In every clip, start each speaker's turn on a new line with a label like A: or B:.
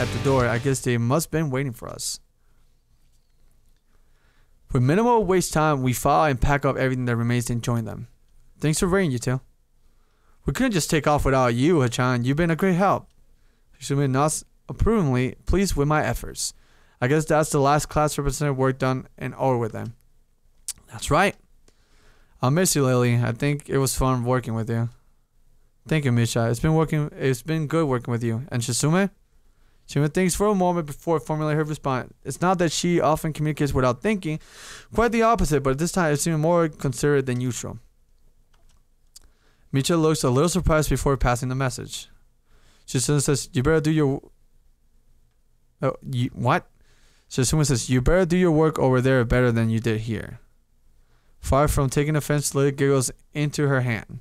A: at the door. I guess they must have been waiting for us. With minimal waste time, we file and pack up everything that remains and join them. Thanks for waiting, you two. We couldn't just take off without you, Hachan. You've been a great help. Shisume nods approvingly, pleased with my efforts. I guess that's the last class representative work done and over with them. That's right. I'll miss you, Lily. I think it was fun working with you. Thank you, Misha. It's been good working with you. And Shisume? Shisume thinks for a moment before formulating her response. It's not that she often communicates without thinking. Quite the opposite, but this time it's even more considerate than usual. Misha looks a little surprised before passing the message. Shisume says, you better do your... Oh, what? Shisume says, you better do your work over there better than you did here. Far from taking offense, Lily giggles into her hand.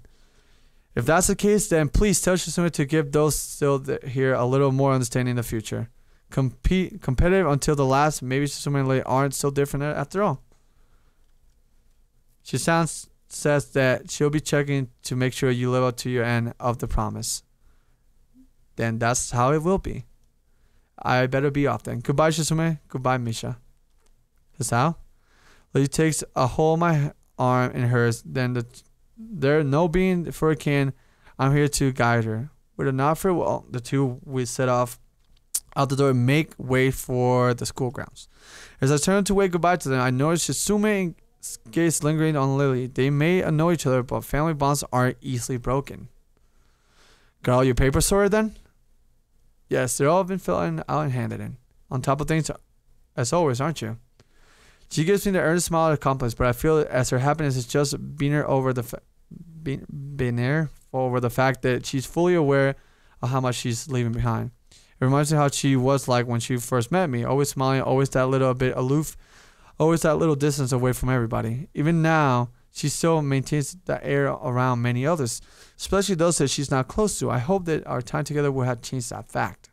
A: If that's the case, then please tell Shisume to give those still here a little more understanding in the future. Competitive until the last, maybe Shisume and Lily aren't so different after all. She says that she'll be checking to make sure you live up to your end of the promise. Then that's how it will be. I better be off then. Goodbye, Shisume. Goodbye, Misha. Hisao? Lily takes a hold of my arm in hers. Then there no being for a kin, I'm here to guide her. With a nod farewell, the two we set off out the door and make way for the school grounds. As I turn to wave goodbye to them, I notice Shisume and gaze lingering on Lily. They may annoy each other, but family bonds aren't easily broken. Got all your papers sorted then? Yes, they're all been filled out and handed in. On top of things, as always, aren't you? She gives me the earnest smile of confidence, but I feel as her happiness is just being over the fact that she's fully aware of how much she's leaving behind. It reminds me how she was like when she first met me, always smiling, always that little bit aloof, always that little distance away from everybody. Even now, she still maintains that air around many others, especially those that she's not close to. I hope that our time together will have changed that fact.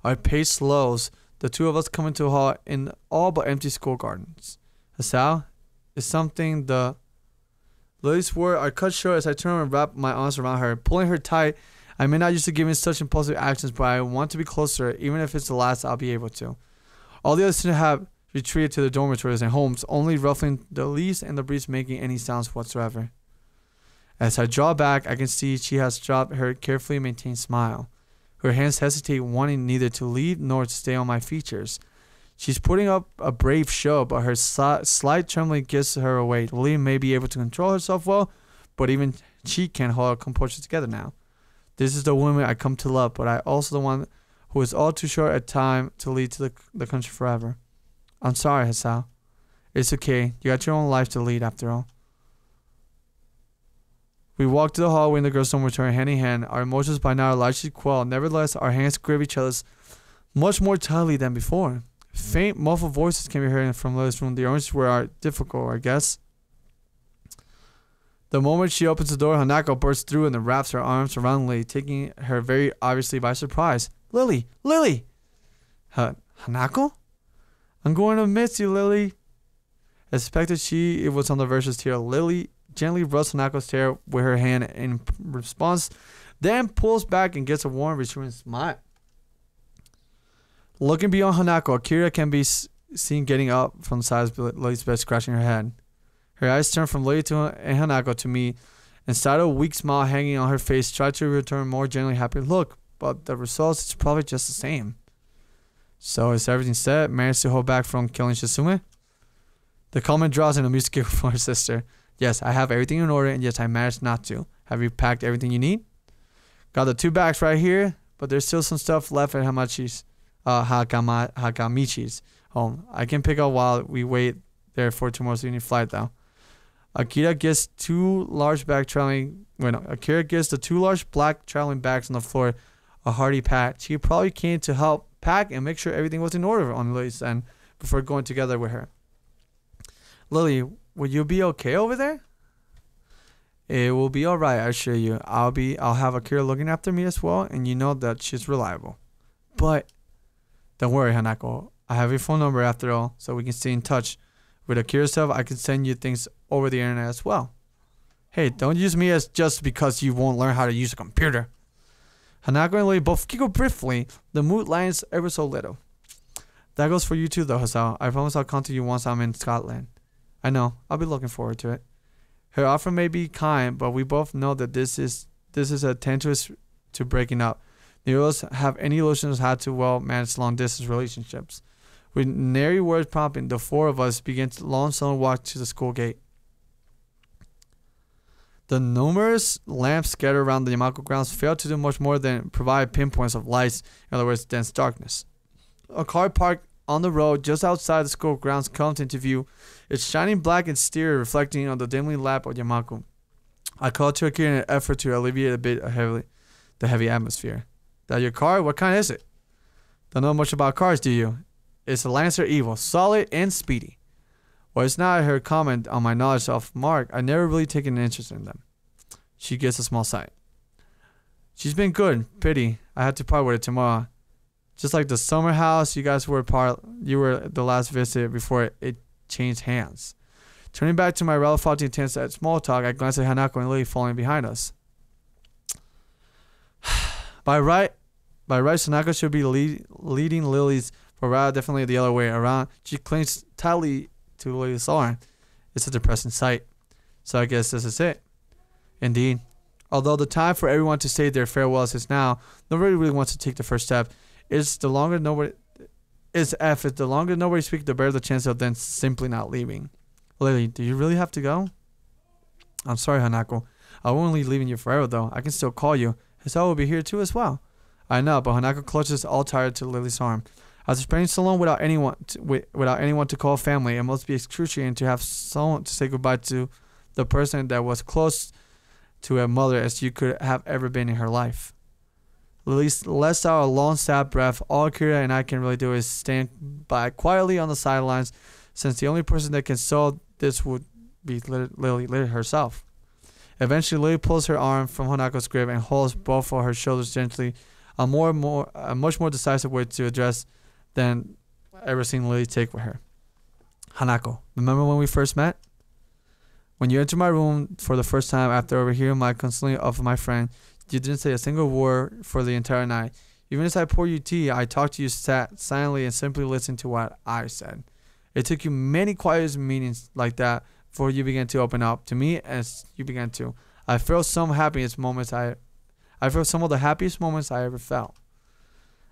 A: Our pace slows. The two of us come into a hall in all but empty school gardens. Hisao is something the Lily's words are cut short as I turn and wrap my arms around her, pulling her tight. I may not used to give in such impulsive actions, but I want to be close to her, even if it's the last I'll be able to. All the others seem to have retreated to their dormitories and homes, only ruffling the leaves and the breeze making any sounds whatsoever. As I draw back, I can see she has dropped her carefully maintained smile. Her hands hesitate, wanting neither to leave nor to stay on my features. She's putting up a brave show, but her slight trembling gives her away. Lily may be able to control herself well, but even she can't hold her composure together now. This is the woman I come to love, but I also the one who is all too short a time to lead to the country forever. I'm sorry, Hisao. It's okay. You got your own life to lead after all. We walk to the hallway in the girls' dormitory hand in hand. Our emotions by now are largely quelled. Nevertheless, our hands grip each other's much more tightly than before. Faint, muffled voices can be heard from Lily's room. The oranges are difficult, I guess. The moment she opens the door, Hanako bursts through and wraps her arms around Lily, taking her very obviously by surprise. Lily! Lily! Hanako? I'm going to miss you, Lily. As expected, it was on the verge of tear. Lily gently rubs Hanako's hair with her hand in response, then pulls back and gets a warm, reassuring smile. Looking beyond Hanako, Akira can be seen getting up from the side of Lily's bed, scratching her head. Her eyes turn from Lily and Hanako to me, and inside a weak smile hanging on her face, try to return a more genuinely happy look, but the result is probably just the same. So is everything set? Managed to hold back from killing Shisume? The comment draws in a music giggle from her sister. Yes, I have everything in order, and yes, I managed not to. Have you packed everything you need? Got the 2 bags right here, but there's still some stuff left at Hakamichi's home. I can pick up while we wait there for tomorrow's evening flight, though. Akira gets the 2 large black traveling bags on the floor a hearty pat. She probably came to help pack and make sure everything was in order on Lily's end before going together with her. Lily, will you be okay over there? It will be alright, I assure you. I'll have Akira looking after me as well, and you know that she's reliable. But don't worry, Hanako. I have your phone number after all, so we can stay in touch. With Akira's help, I can send you things over the internet as well. Hey, don't use me as just because you won't learn how to use a computer. Hanako and Lily both giggle briefly. The mood lightens ever so little. That goes for you too, though, Hasao. I promise I'll contact you once I'm in Scotland. I know. I'll be looking forward to it. Her offer may be kind, but we both know that this is a tendency to breaking up. Neither of us have any illusions how to well manage long distance relationships. With nary words prompting, the four of us begin a long solo walk to the school gate. The numerous lamps scattered around the Yamako grounds fail to do much more than provide pinpoints of lights, in other words, dense darkness. A car parked on the road just outside the school grounds comes into view, its shining black exterior reflecting on the dimly lamp of Yamako. I call to Akira in an effort to alleviate a bit of the heavy atmosphere. That your car? What kind is it? Don't know much about cars, do you? It's a Lancer Evo, solid and speedy. Well, it's not her comment on my knowledge of Mark. I never really taken an interest in them. She gets a small sigh. She's been good. Pity. I had to part with it tomorrow. Just like the summer house you were the last visit before it changed hands. Turning back to my relevant intense at small talk, I glanced at Hanako and Lily falling behind us. By right, Hanako should be leading Lily's, but rather definitely the other way around. She clings tightly to Lily's arm. It's a depressing sight. So I guess this is it. Indeed. Although the time for everyone to say their farewells is now, nobody really wants to take the first step. If the longer nobody speaks, the better the chance of them simply not leaving. Lily, do you really have to go? I'm sorry, Hanako. I won't be leaving you forever, though. I can still call you. Hisao will be here too as well. I know, but Hanako clutches all tired to Lily's arm. After spending so long without anyone to call family, it must be excruciating to have someone to say goodbye to the person that was close to a mother as you could have ever been in her life. Lily lets out a long, sad breath. All Akira and I can really do is stand by quietly on the sidelines, since the only person that can solve this would be Lily herself. Eventually, Lily pulls her arm from Hanako's grip and holds both of her shoulders gently, a much more decisive way to address than ever seen Lily take with her. Hanako, remember when we first met? When you entered my room for the first time after overhearing my counseling of my friend, you didn't say a single word for the entire night. Even as I poured you tea, I talked to you, sat silently, and simply listened to what I said. It took you many quiet meetings like that before you began to open up to me as you began to. I felt some of the happiest moments I ever felt.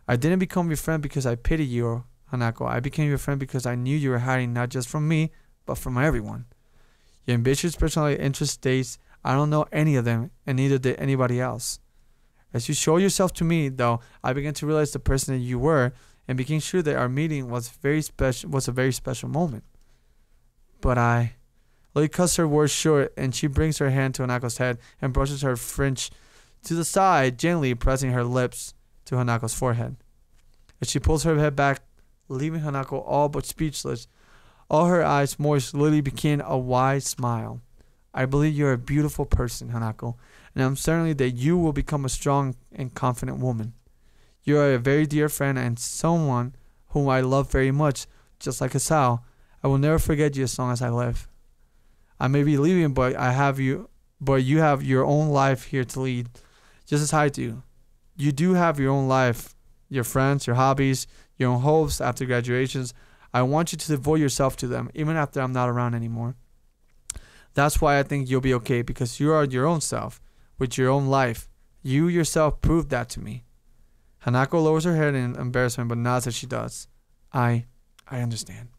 A: I didn't become your friend because I pitied you, Hanako. I became your friend because I knew you were hiding not just from me, but from everyone. Your ambitious personality interest states, I don't know any of them, and neither did anybody else. As you showed yourself to me, though, I began to realize the person that you were, and became sure that our meeting was a very special moment. But Lily cuts her words short, and she brings her hand to Hanako's head and brushes her fringe to the side, gently pressing her lips to Hanako's forehead. As she pulls her head back, leaving Hanako all but speechless, all her eyes moist, Lily began a wide smile. I believe you're a beautiful person, Hanako, and I'm certain that you will become a strong and confident woman. You are a very dear friend and someone whom I love very much, just like Hisao. I will never forget you as long as I live. I may be leaving, but you have your own life here to lead, just as I do. You do have your own life, your friends, your hobbies, your own hopes after graduations. I want you to devote yourself to them, even after I'm not around anymore. That's why I think you'll be okay, because you are your own self, with your own life. You yourself proved that to me. Hanako lowers her head in embarrassment, but nods as she does. I understand.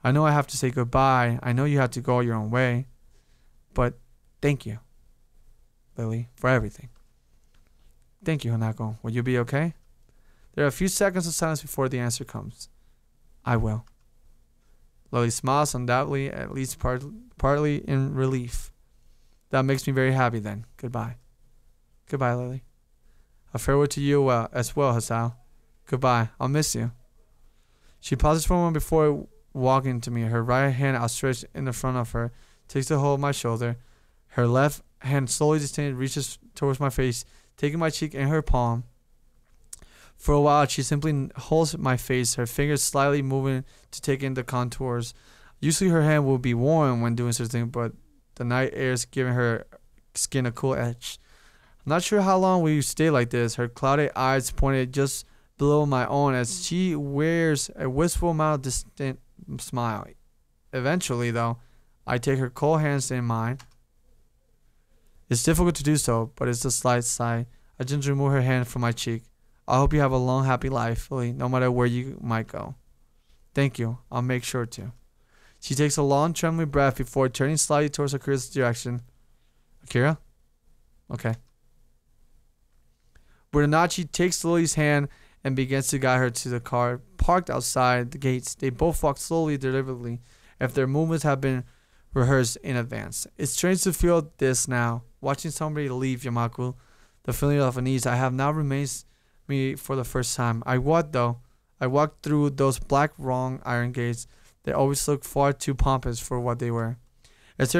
A: I know I have to say goodbye. I know you have to go your own way. But thank you, Lily, for everything. Thank you, Hanako. Will you be okay? There are a few seconds of silence before the answer comes. I will. Lily smiles, undoubtedly, at least partly in relief. That makes me very happy then. Goodbye. Goodbye, Lily. A farewell to you as well, Hisao. Goodbye. I'll miss you. She pauses for a moment before walking to me, her right hand outstretched in the front of her, takes a hold of my shoulder. Her left hand slowly distended reaches towards my face, taking my cheek in her palm. For a while, she simply holds my face, her fingers slightly moving to take in the contours. Usually her hand will be warm when doing such things, but the night air is giving her skin a cool edge. I'm not sure how long we stay like this. Her clouded eyes pointed just below my own as she wears a wistful, mild, distant smile. Eventually, though, I take her cold hands in mine. It's difficult to do so, but it's a slight sigh. I gently remove her hand from my cheek. I hope you have a long, happy life, Lily, no matter where you might go. Thank you. I'll make sure to. She takes a long, trembling breath before turning slightly towards Akira's direction. Akira? Okay. With a nod, she takes Lily's hand and begins to guide her to the car parked outside the gates. They both walk slowly, deliberately, if their movements have been rehearsed in advance. It's strange to feel this now. Watching somebody leave Yamaku, the feeling of unease I have now remains me for the first time. I walked through those black wrought iron gates. They always look far too pompous for what they were. If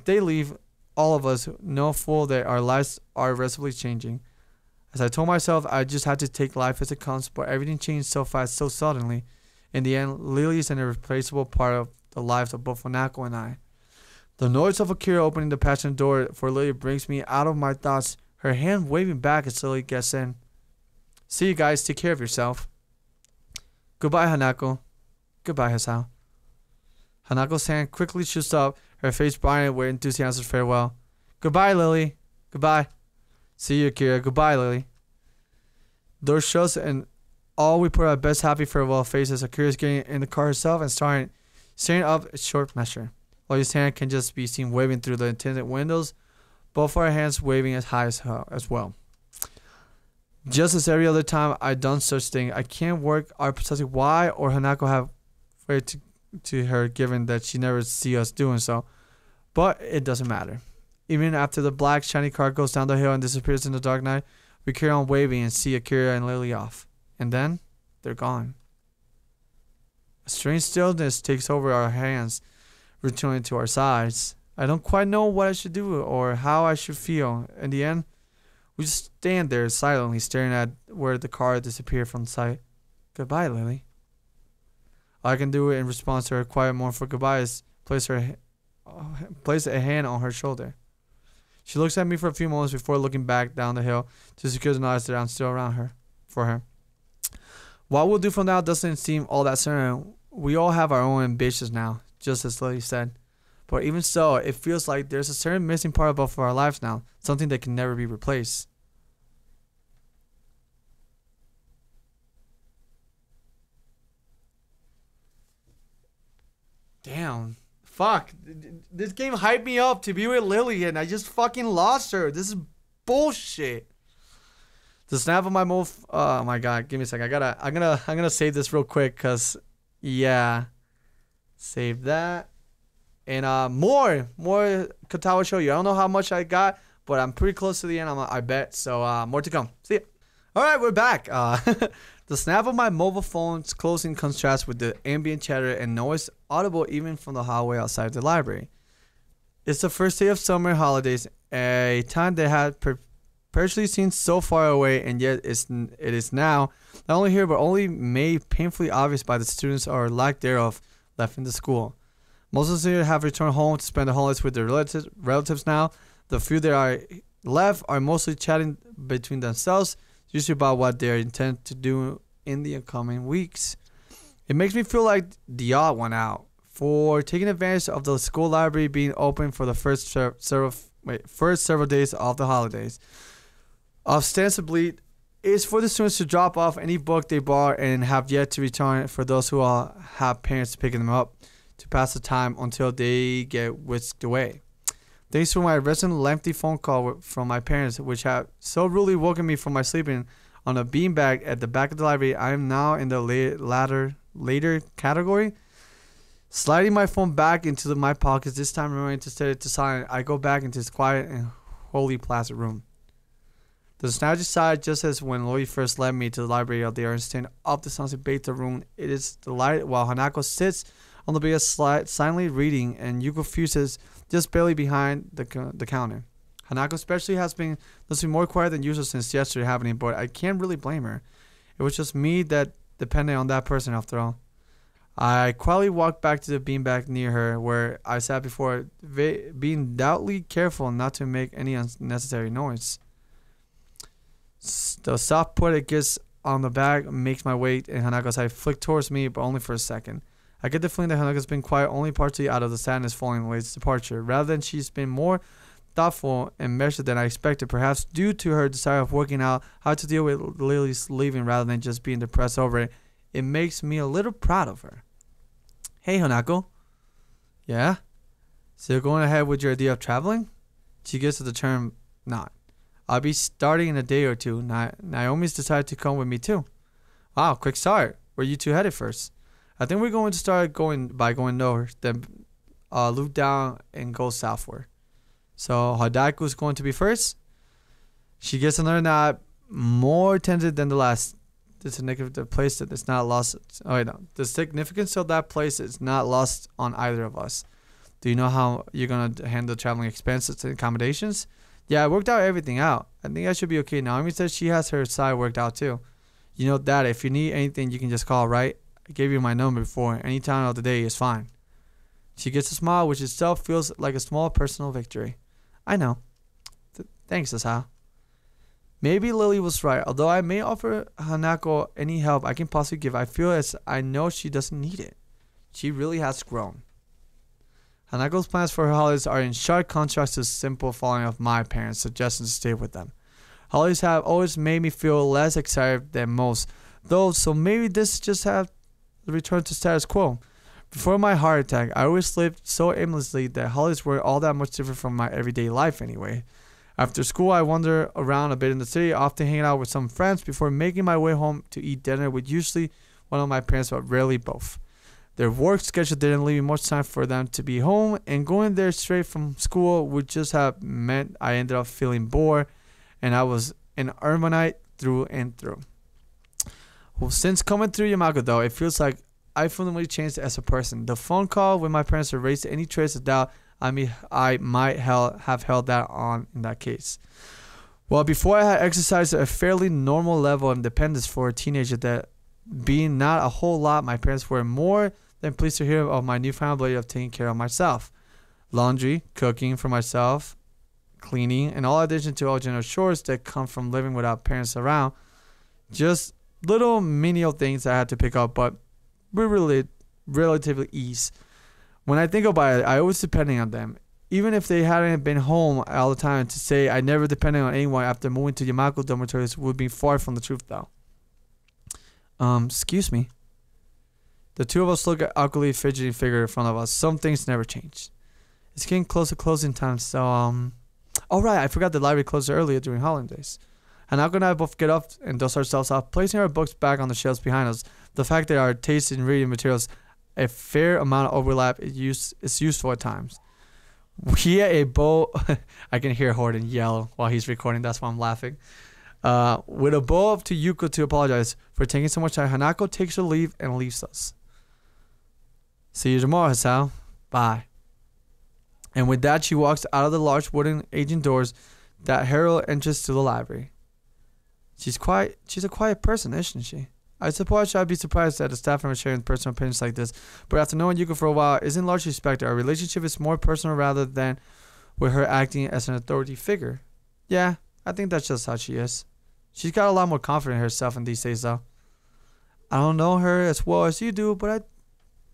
A: they leave, all of us know full that our lives are irreversibly changing. As I told myself, I just had to take life as it comes, but everything changed so fast, so suddenly. In the end, Lily is an irreplaceable part of the lives of both Hanako and I. The noise of Akira opening the passenger door for Lily brings me out of my thoughts, her hand waving back as Lily gets in. See you guys, take care of yourself. Goodbye, Hanako. Goodbye, Hisao. Hanako's hand quickly shoots up, her face brightened with enthusiastic farewell. Goodbye, Lily. Goodbye. See you, Akira. Goodbye, Lily. Door shuts and all we put our best happy farewell faces. Akira's getting in the car herself and staring up a short measure. Lily's hand can just be seen waving through the tinted windows, both our hands waving as high as well. Just as every other time I've done such thing, I can't work out precisely why or Hanako have waited to her given that she never see us doing so. But it doesn't matter. Even after the black shiny car goes down the hill and disappears in the dark night, we carry on waving and see Akira and Lily off. And then, they're gone. A strange stillness takes over our hands, returning to our sides. I don't quite know what I should do or how I should feel. In the end, we just stand there silently staring at where the car disappeared from sight. Goodbye, Lily. All I can do in response to her quiet mournful goodbye is place a hand on her shoulder. She looks at me for a few moments before looking back down the hill to secure the knowledge that I'm still around for her. What we'll do from now doesn't seem all that certain. We all have our own ambitions now, just as Lily said. But even so, it feels like there's a certain missing part of both of our lives now, something that can never be replaced. Damn. Fuck. This game hyped me up to be with Lily and I just fucking lost her. This is bullshit. The snap of my move. Oh my god. Give me a sec. I'm gonna save this real quick because yeah. Save that. And more Katawa Shoujo. I don't know how much I got, but I'm pretty close to the end. I bet. So more to come. See ya. All right, we're back. The snap of my mobile phone's closing contrasts with the ambient chatter and noise audible even from the hallway outside the library. It's the first day of summer holidays, a time that had perpetually seemed so far away, and yet it is now not only here but only made painfully obvious by the students or lack thereof left in the school. Most of the students have returned home to spend the holidays with their relatives now. The few that are left are mostly chatting between themselves, usually about what they intend to do in the upcoming weeks. It makes me feel like the odd one out for taking advantage of the school library being open for the first several days of the holidays. Ostensibly, it's for the students to drop off any book they bought and have yet to return for those who have parents picking them up to pass the time until they get whisked away. Thanks to my recent lengthy phone call from my parents, which have so rudely woken me from my sleeping on a beanbag at the back of the library, I am now in the later category. Sliding my phone back into my pockets, this time remembering to set it to silent, I go back into this quiet and wholly placid room. The nostalgic side, just as when Lori first led me to the library of the Ernstine up the sunset beta room, it is the light while Hanako sits on the biggest slide, silently reading, and Yuko fuses just barely behind the counter. Hanako especially has been listening more quiet than usual since yesterday happening, but I can't really blame her. It was just me that depended on that person after all. I quietly walked back to the beanbag near her where I sat before, being doubtly careful not to make any unnecessary noise. The soft put it gets on the back makes my weight and Hanako's side flick towards me, but only for a second. I get the feeling that Hanako's been quiet only partially out of the sadness following Lily's departure, rather than she's been more thoughtful and measured than I expected, perhaps due to her desire of working out how to deal with Lily's leaving rather than just being depressed over it. It makes me a little proud of her. Hey, Hanako. Yeah? So you're going ahead with your idea of traveling? She gets to the term not. I'll be starting in a day or two. Naomi's decided to come with me too. Wow, quick start. Where you two headed first? I think we're going to start going north, then loop down and go southward. So Hadaku's going to be first. She gets another nod, more tended than the last. The place that it's not lost. Oh wait, no. The significance of that place is not lost on either of us. Do you know how you're gonna handle traveling expenses and accommodations? Yeah, I worked out everything out. I think I should be okay. Naomi says she has her side worked out too. You know that if you need anything, you can just call, right? I gave you my number before. Any time of the day is fine. She gets a smile, which itself feels like a small personal victory. I know. Thanks, Asao. Maybe Lily was right. Although I may offer Hanako any help I can possibly give, I feel as I know she doesn't need it. She really has grown. Hanako's plans for her holidays are in sharp contrast to the simple following of my parents' suggestions to stay with them. Holidays have always made me feel less excited than most, though, so maybe this just have to return to status quo. Before my heart attack, I always lived so aimlessly that holidays were all that much different from my everyday life anyway. After school, I wander around a bit in the city, often hanging out with some friends before making my way home to eat dinner with usually one of my parents, but rarely both. Their work schedule didn't leave me much time for them to be home, and going there straight from school would just have meant I ended up feeling bored, and I was an urbanite through and through. Well, since coming through Yamago, though, it feels like I fundamentally changed as a person. The phone call with my parents erased any trace of doubt I might have held that on in that case. Well, before I had exercised a fairly normal level of independence for a teenager, that being not a whole lot, my parents were more than pleased to hear of my newfound ability of taking care of myself. Laundry, cooking for myself, cleaning, and all addition to all general chores that come from living without parents around. Just little menial things I had to pick up, but were really relatively easy. When I think about it, I was depending on them. Even if they hadn't been home all the time, to say I never depended on anyone after moving to Yamako dormitories would be far from the truth, though. Excuse me. The two of us look at awkwardly fidgety figure in front of us. Some things never change. It's getting close to closing time, so, oh right, I forgot the library closed earlier during holidays. Hanako and I both get up and dust ourselves off, placing our books back on the shelves behind us. The fact that our taste in reading materials a fair amount of overlap is useful at times. He had a bowl. I can hear Horton yell while he's recording. That's why I'm laughing. With a bow up to Yuko to apologize for taking so much time, Hanako takes her leave and leaves us. See you tomorrow, Hasao. Bye. And with that, she walks out of the large wooden aging doors that herald entrance to the library. She's a quiet person, isn't she? I suppose I'd be surprised that a staff member sharing personal opinions like this, but after knowing Yuko for a while, isn't largely respected. Our relationship is more personal rather than with her acting as an authority figure. Yeah, I think that's just how she is. She's got a lot more confidence in herself in these days, though. I don't know her as well as you do, but I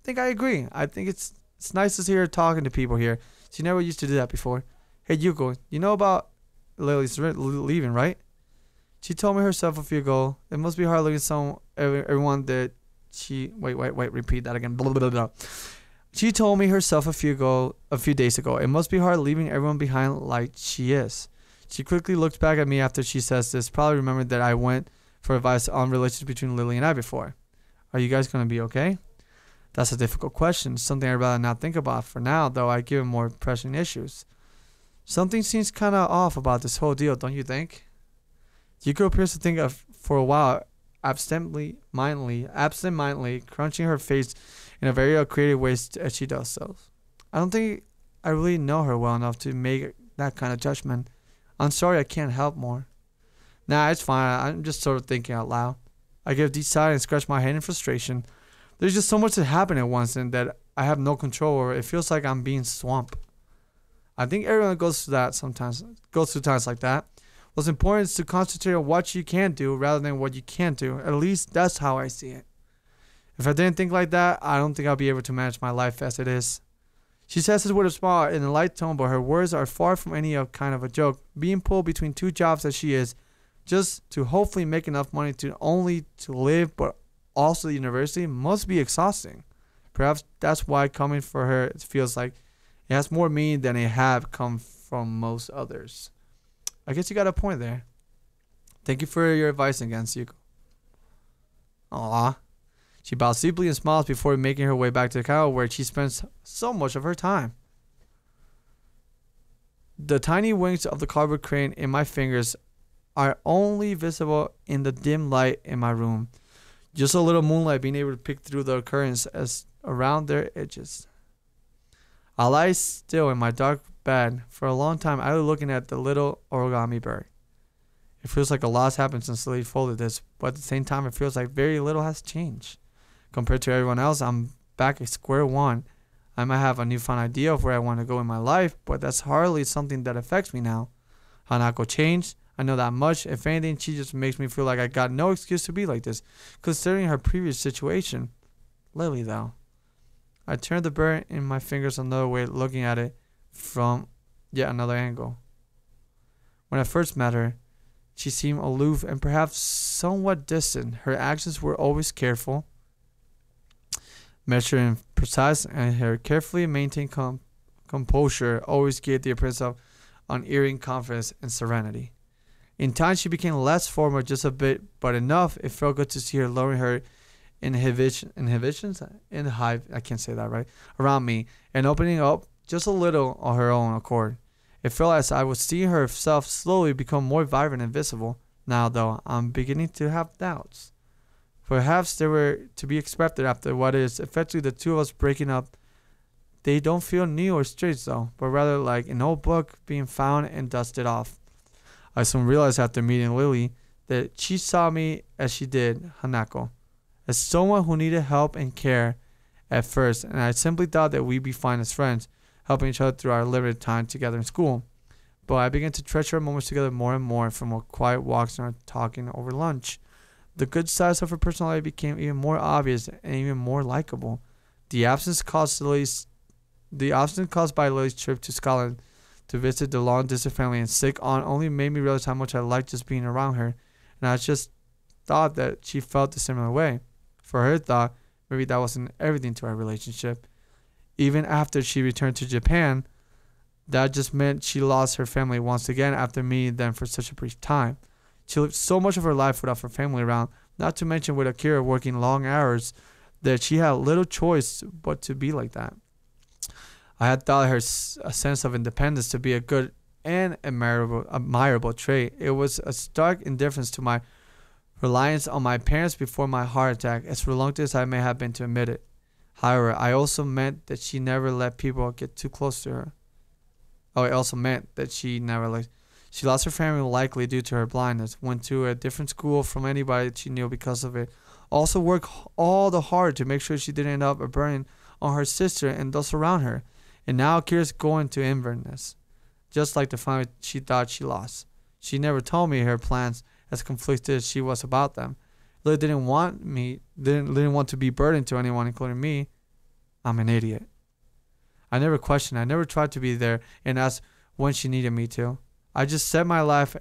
A: think I agree. I think it's nice to see her talking to people here. She never used to do that before. Hey, Yuko, you know about Lily's leaving, right? She told me herself a few ago. It must be hard looking everyone that she repeat that again. Blah, blah, blah. She told me herself a few days ago. It must be hard leaving everyone behind like she is. She quickly looks back at me after she says this, probably remembered that I went for advice on relations between Lily and I before. Are you guys gonna be okay? That's a difficult question. Something I'd rather not think about for now, though I give him more pressing issues. Something seems kinda off about this whole deal, don't you think? Yuko appears to think of for a while, absent-mindedly crunching her face in a very creative way as she does so. I don't think I really know her well enough to make that kind of judgment. I'm sorry I can't help more. Nah, it's fine. I'm just sort of thinking out loud. I give a deep sigh and scratch my head in frustration. There's just so much that happened at once and that I have no control over. It feels like I'm being swamped. I think everyone goes through times like that. What's important is to concentrate on what you can do rather than what you can't do. At least that's how I see it. If I didn't think like that, I don't think I'll be able to manage my life as it is. She says this with a smile in a light tone, but her words are far from any kind of a joke. Being pulled between two jobs as she is, just to hopefully make enough money to only to live, but also the university, must be exhausting. Perhaps that's why coming for her it feels like it has more meaning than it have come from most others. I guess you got a point there. Thank you for your advice again, Yuko. Aww. She bows deeply and smiles before making her way back to the cow where she spends so much of her time. The tiny wings of the cardboard crane in my fingers are only visible in the dim light in my room. Just a little moonlight being able to pick through the curtains as around their edges. I lie still in my dark bed for a long time, idly looking at the little origami bird. It feels like a lot has happened since Lily folded this, but at the same time it feels like very little has changed. Compared to everyone else, I'm back at square one. I might have a newfound idea of where I want to go in my life, but that's hardly something that affects me now. Hanako changed. I know that much. If anything, she just makes me feel like I got no excuse to be like this, considering her previous situation. Lily, though. I turned the bird in my fingers another way, looking at it from yet another angle. When I first met her, she seemed aloof and perhaps somewhat distant. Her actions were always careful, measured and precise, and her carefully maintained composure always gave the appearance of unerring confidence and serenity. In time, she became less formal, just a bit, but enough. It felt good to see her lowering her inhibitions, I can't say that right, around me, and opening up just a little on her own accord. It felt as I was seeing herself slowly become more vibrant and visible. Now, though, I'm beginning to have doubts. Perhaps they were to be expected after what is effectively the two of us breaking up. They don't feel new or strange though, but rather like an old book being found and dusted off. I soon realized after meeting Lily that she saw me as she did Hanako, as someone who needed help and care at first, and I simply thought that we'd be fine as friends, helping each other through our limited time together in school. But I began to treasure our moments together more and more, from our quiet walks and our talking over lunch. The good sides of her personality became even more obvious and even more likable. The absence caused by Lily's trip to Scotland to visit the long-distance family and sick aunt only made me realize how much I liked just being around her, and I just thought that she felt the similar way. For her thought, maybe that wasn't everything to our relationship. Even after she returned to Japan, that just meant she lost her family once again after meeting them for such a brief time. She lived so much of her life without her family around, not to mention with Akira working long hours, that she had little choice but to be like that. I had thought her a sense of independence to be a good and admirable trait. It was a stark indifference to my reliance on my parents before my heart attack, as reluctant as I may have been to admit it. However, I also meant that she never let people get too close to her. It also meant that she lost her family likely due to her blindness, went to a different school from anybody that she knew because of it, also worked all the harder to make sure she didn't end up a burden on her sister and those around her, and now Akira's going to Inverness, just like the family she thought she lost. She never told me her plans, as conflicted as she was about them. Lily didn't want to be burdened to anyone, including me. I'm an idiot. I never questioned. I never tried to be there and ask when she needed me to. I just set my life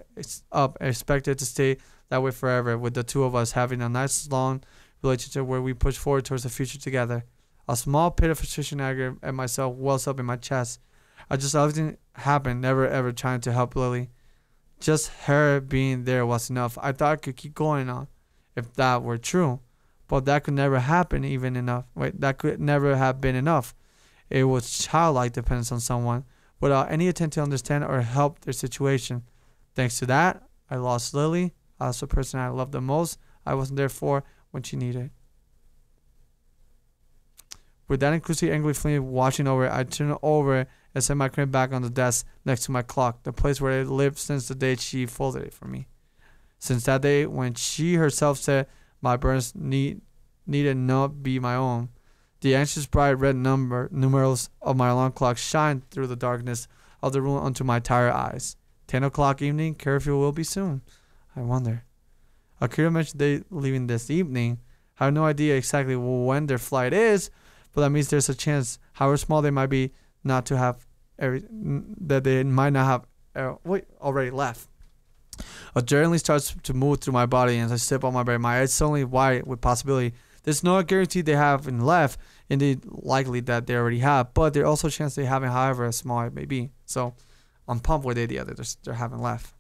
A: up and expected to stay that way forever, with the two of us having a nice long relationship where we push forward towards the future together. A small pit of frustration anger at myself wells up in my chest. I just let everything happen, never ever trying to help Lily. Just her being there was enough. I thought I could keep going on if that were true, but that could never happen that could never have been enough. It was childlike dependence on someone without any attempt to understand or help their situation. Thanks to that, I lost Lily. I lost the person I loved the most. I wasn't there for when she needed. With that inclusive angry feeling watching over, I turned over and set my crane back on the desk next to my clock, the place where it lived since the day she folded it for me. Since that day, when she herself said my burns needed not be my own, the anxious bright red numerals of my alarm clock shined through the darkness of the room onto my tired eyes. 10 o'clock evening, curfew will be soon. I wonder. Akira mentioned they leaving this evening. I have no idea exactly when their flight is, but that means there's a chance, however small they might be, not to have that they might not have already left. Adrenaline starts to move through my body, and as I step on my bed, my eyes suddenly wide with possibility. There's no guarantee they haven't left, indeed likely that they already have, but there's also a chance they haven't, however small it may be. So I'm pumped with the idea that they haven't left.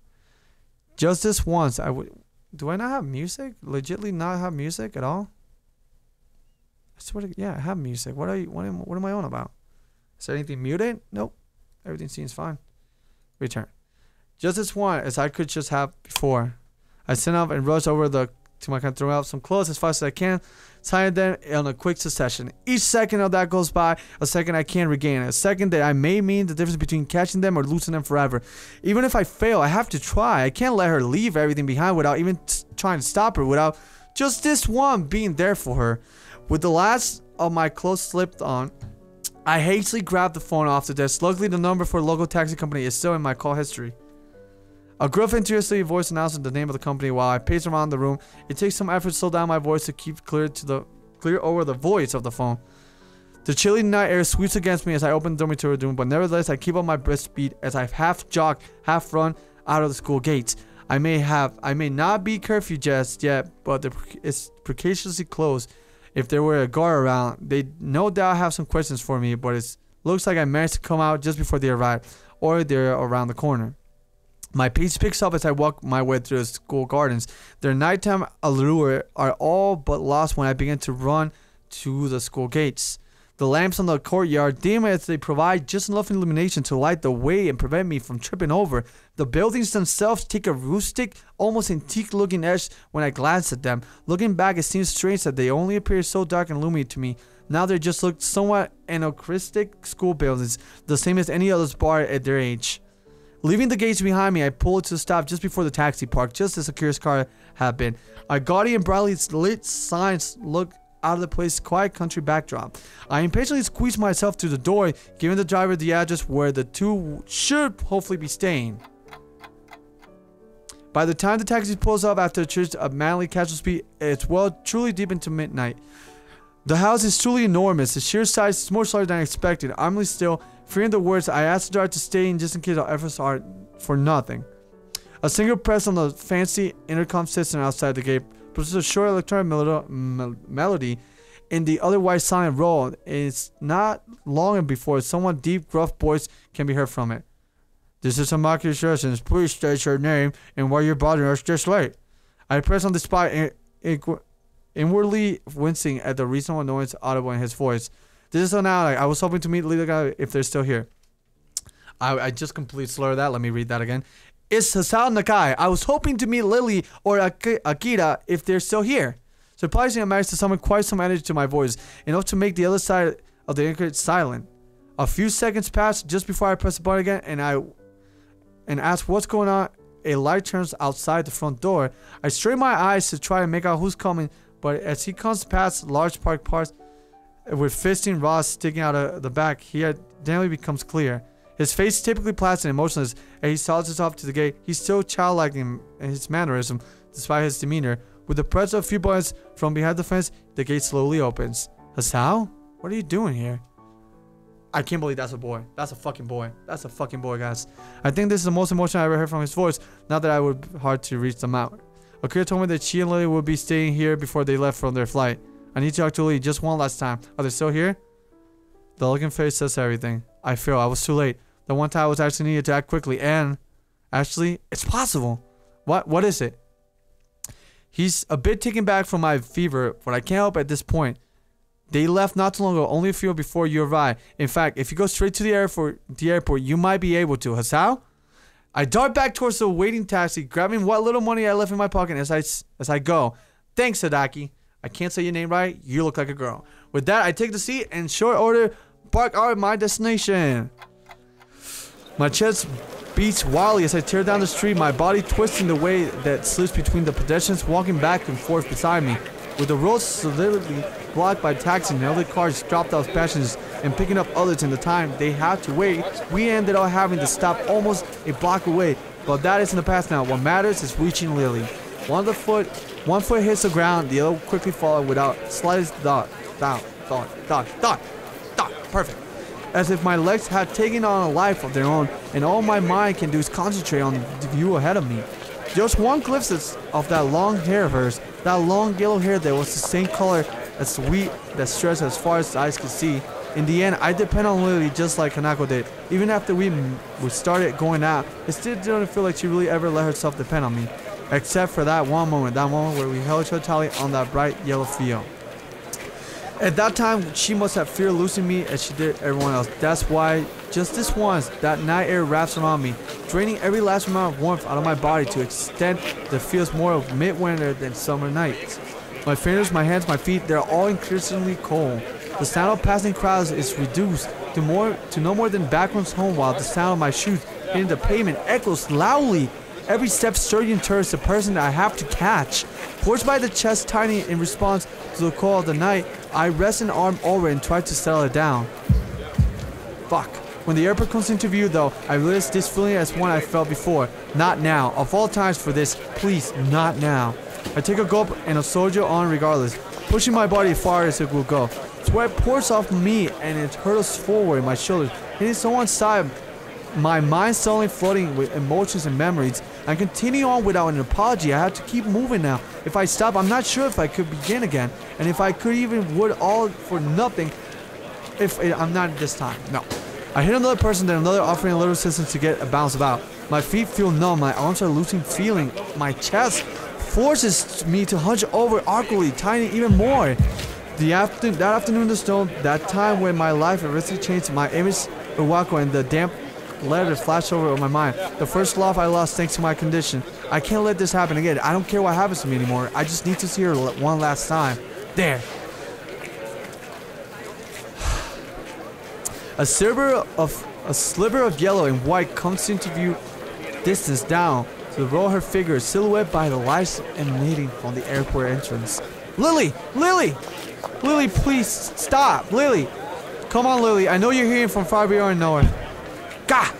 A: Just this once, do I not have music? Legitly not have music at all? I swear to, yeah, I have music. What am I on about? Is there anything muted? Nope. Everything seems fine. Return. Just as one as I could just have before. I sent off and rushed over to my car, throwing out some clothes as fast as I can, tying them in a quick succession. Each second of that goes by, a second I can't regain. A second that I may mean the difference between catching them or losing them forever. Even if I fail, I have to try. I can't let her leave everything behind without even trying to stop her, without just this one being there for her. With the last of my clothes slipped on, I hastily grabbed the phone off the desk. Luckily, the number for the local taxi company is still in my call history. A gruff, interesting voice announced the name of the company while I pace around the room. It takes some effort to slow down my voice to keep clear over the voice of the phone. The chilly night air sweeps against me as I open the dormitory room, but nevertheless, I keep up my brisk speed as I half jog, half run out of the school gates. I may not be curfew just yet, but it's precariously close. If there were a guard around, they'd no doubt have some questions for me, but it looks like I managed to come out just before they arrive, or they're around the corner. My pace picks up as I walk my way through the school gardens. Their nighttime allure are all but lost when I begin to run to the school gates. The lamps on the courtyard, dim as they provide just enough illumination to light the way and prevent me from tripping over. The buildings themselves take a rustic, almost antique-looking edge when I glance at them. Looking back, it seems strange that they only appear so dark and gloomy to me. Now they just look somewhat anachronistic school buildings, the same as any other bar at their age. Leaving the gates behind me, I pulled to a stop just before the taxi park, just as Akira's car had been. Our gaudy and brightly lit signs look out of the place's quiet country backdrop. I impatiently squeezed myself through the door, giving the driver the address where the two should hopefully be staying. By the time the taxi pulls up after a church of manly casual speed, it's truly deep into midnight. The house is truly enormous. The sheer size is more larger than I expected. Armly still, fearing the worst, I asked the driver to stay in just in case our efforts are for nothing. A single press on the fancy intercom system outside the gate produces a short electronic melody in the otherwise silent roll. It's not long before someone's deep, gruff voice can be heard from it. This is a market instructions. Please state your name and why you're bothering us this late. I press on the spot, inwardly wincing at the reasonable annoyance audible in his voice. This is so now. I was hoping to meet the leader guy if they're still here. I just completely slurred that. Let me read that again. It's Hasao Nakai. I was hoping to meet Lily or Akira if they're still here. Surprisingly, I managed to summon quite some energy to my voice, enough to make the other side of the anchor silent. A few seconds passed just before I pressed the button again, and asked what's going on. A light turns outside the front door. I strain my eyes to try and make out who's coming, but as he comes past large park parts with fisting rods sticking out of the back, he identity becomes clear. His face is typically placid and emotionless, and he saunters off to the gate. He's still childlike in his mannerism, despite his demeanor. With the press of a few buttons from behind the fence, the gate slowly opens. Hasao? What are you doing here? I can't believe that's a boy. That's a fucking boy. That's a fucking boy, guys. I think this is the most emotional I ever heard from his voice, not that I would be hard to reach them out. Akira told me that she and Lily would be staying here before they left from their flight. I need to talk to Lily just one last time. Are they still here? The look in face says everything. I feel I was too late. The one time I was actually needed to act quickly, and actually, it's possible. What is it? He's a bit taken back from my fever, but I can't help at this point. They left not too long ago, only a few before you arrived. In fact, if you go straight to the airport, you might be able to. Hasao? I dart back towards the waiting taxi, grabbing what little money I left in my pocket as I go. Thanks, Sadaki. I can't say your name right. You look like a girl. With that, I take the seat and short order park out at my destination. My chest beats wildly as I tear down the street, my body twisting the way that slips between the pedestrians walking back and forth beside me. With the road solidly blocked by taxis and other cars dropped off passengers and picking up others in the time they had to wait, we ended up having to stop almost a block away. But that is in the past now. What matters is reaching Lily. One foot hits the ground, the other quickly follows without slightest thought. Perfect. As if my legs had taken on a life of their own, and all my mind can do is concentrate on the view ahead of me. Just one glimpse of that long hair of hers, that long yellow hair that was the same color as the wheat that stretched as far as the eyes could see. In the end, I depend on Lily just like Kanako did. Even after we started going out, it still didn't feel like she really ever let herself depend on me. Except for that one moment where we held each other tightly on that bright yellow field. At that time, she must have feared losing me as she did everyone else. That's why, just this once, that night air wraps around me, draining every last amount of warmth out of my body to extent that feels more of midwinter than summer nights. My fingers, my hands, my feet, they're all increasingly cold. The sound of passing crowds is reduced to no more than backwards home, while the sound of my shoes hitting the pavement echoes loudly. Every step surging towards the person that I have to catch. Forced by the chest tightening in response to the call of the night, I rest an arm over and try to settle it down. Fuck. When the airport comes into view though, I realize this feeling as one I felt before. Not now. Of all times for this, please, not now. I take a gulp and a shoujo on regardless, pushing my body as far as it will go. Sweat pours off me and it hurtles forward in my shoulders, hitting someone's side. My mind suddenly flooding with emotions and memories. I continue on without an apology. I have to keep moving now. If I stop, I'm not sure if I could begin again. And if I could even would all for nothing I'm not this time. No. I hit another person, then another, offering a little assistance to get a bounce about. My feet feel numb. My arms are losing feeling. My chest forces me to hunch over awkwardly, tightening even more. That afternoon in the snow, that time when my life eventually changed, my image of Wako and the damp letter flashed over my mind. The first love I lost thanks to my condition. I can't let this happen again. I don't care what happens to me anymore. I just need to see her one last time. There. A sliver of yellow and white comes into view distance down to the row of her figure, silhouetted by the lights emanating from the airport entrance. Lily! Lily! Lily, please stop! Lily! Come on, Lily. I know you're hearing from far beyond nowhere. Gah!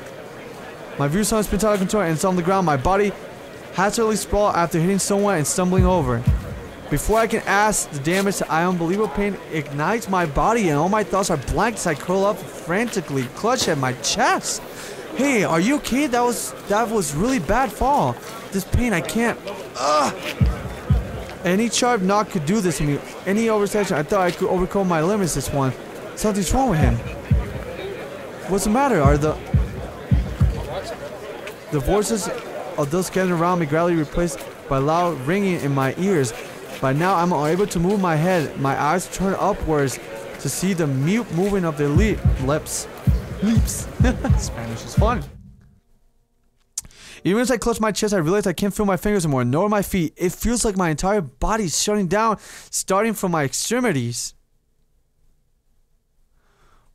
A: My view has been out of control and it's on the ground. My body hazardly sprawled after hitting someone and stumbling over. Before I can ask, the damage to unbelievable pain ignites my body and all my thoughts are blank as I curl up frantically, clutch at my chest. Hey, are you okay? That was really bad fall. This pain, I can't. Ugh! Any sharp knock could do this to me. Any oversection, I thought I could overcome my limits this one. Something's wrong with him. What's the matter? Are the voices of those gathered around me gradually replaced by loud ringing in my ears. By now, I'm unable to move my head. My eyes turn upwards to see the mute movement of their lips. Spanish is fun. Even as I clutch my chest, I realize I can't feel my fingers anymore, nor my feet. It feels like my entire body is shutting down, starting from my extremities.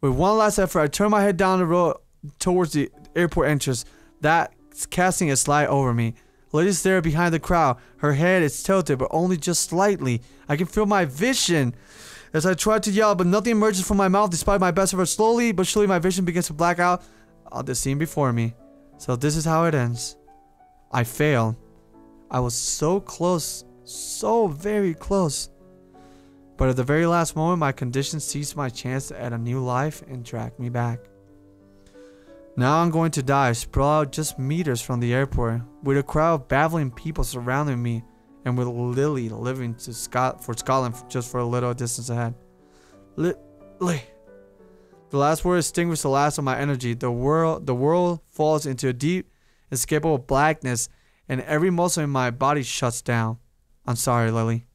A: With one last effort, I turn my head down the road towards the airport entrance. That's casting a slide over me. Lady's there behind the crowd. Her head is tilted, but only just slightly. I can feel my vision as I try to yell, but nothing emerges from my mouth despite my best effort. Slowly but surely, my vision begins to black out on the scene before me. So this is how it ends. I failed. I was so close, so very close. But at the very last moment, my condition seized my chance to add a new life and drag me back. Now I'm going to die, sprawled out just meters from the airport, with a crowd of babbling people surrounding me, and with Lily living for Scotland just for a little distance ahead. Lily. The last word extinguished the last of my energy. The world falls into a deep, inescapable blackness, and every muscle in my body shuts down. I'm sorry, Lily.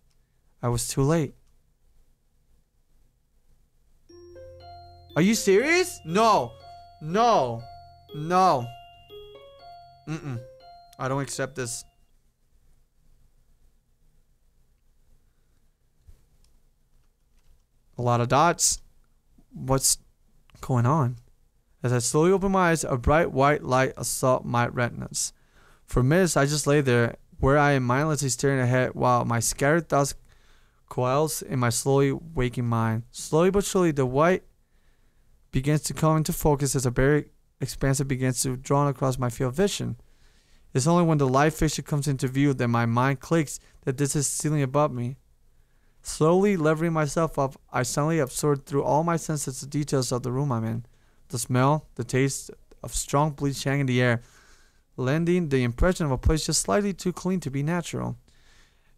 A: I was too late. Are you serious? No. No. No. I don't accept this. A lot of dots. What's going on? As I slowly open my eyes, a bright white light assault my retinas. For minutes, I just lay there, where I am mindlessly staring ahead while my scattered thoughts coils in my slowly waking mind. Slowly but surely, the white begins to come into focus as a very expanse begins to draw across my field of vision. It's only when the light fixture comes into view that my mind clicks that this is ceiling above me. Slowly levering myself up, I suddenly absorbed through all my senses the details of the room I'm in. The smell, the taste of strong bleach hanging in the air, lending the impression of a place just slightly too clean to be natural.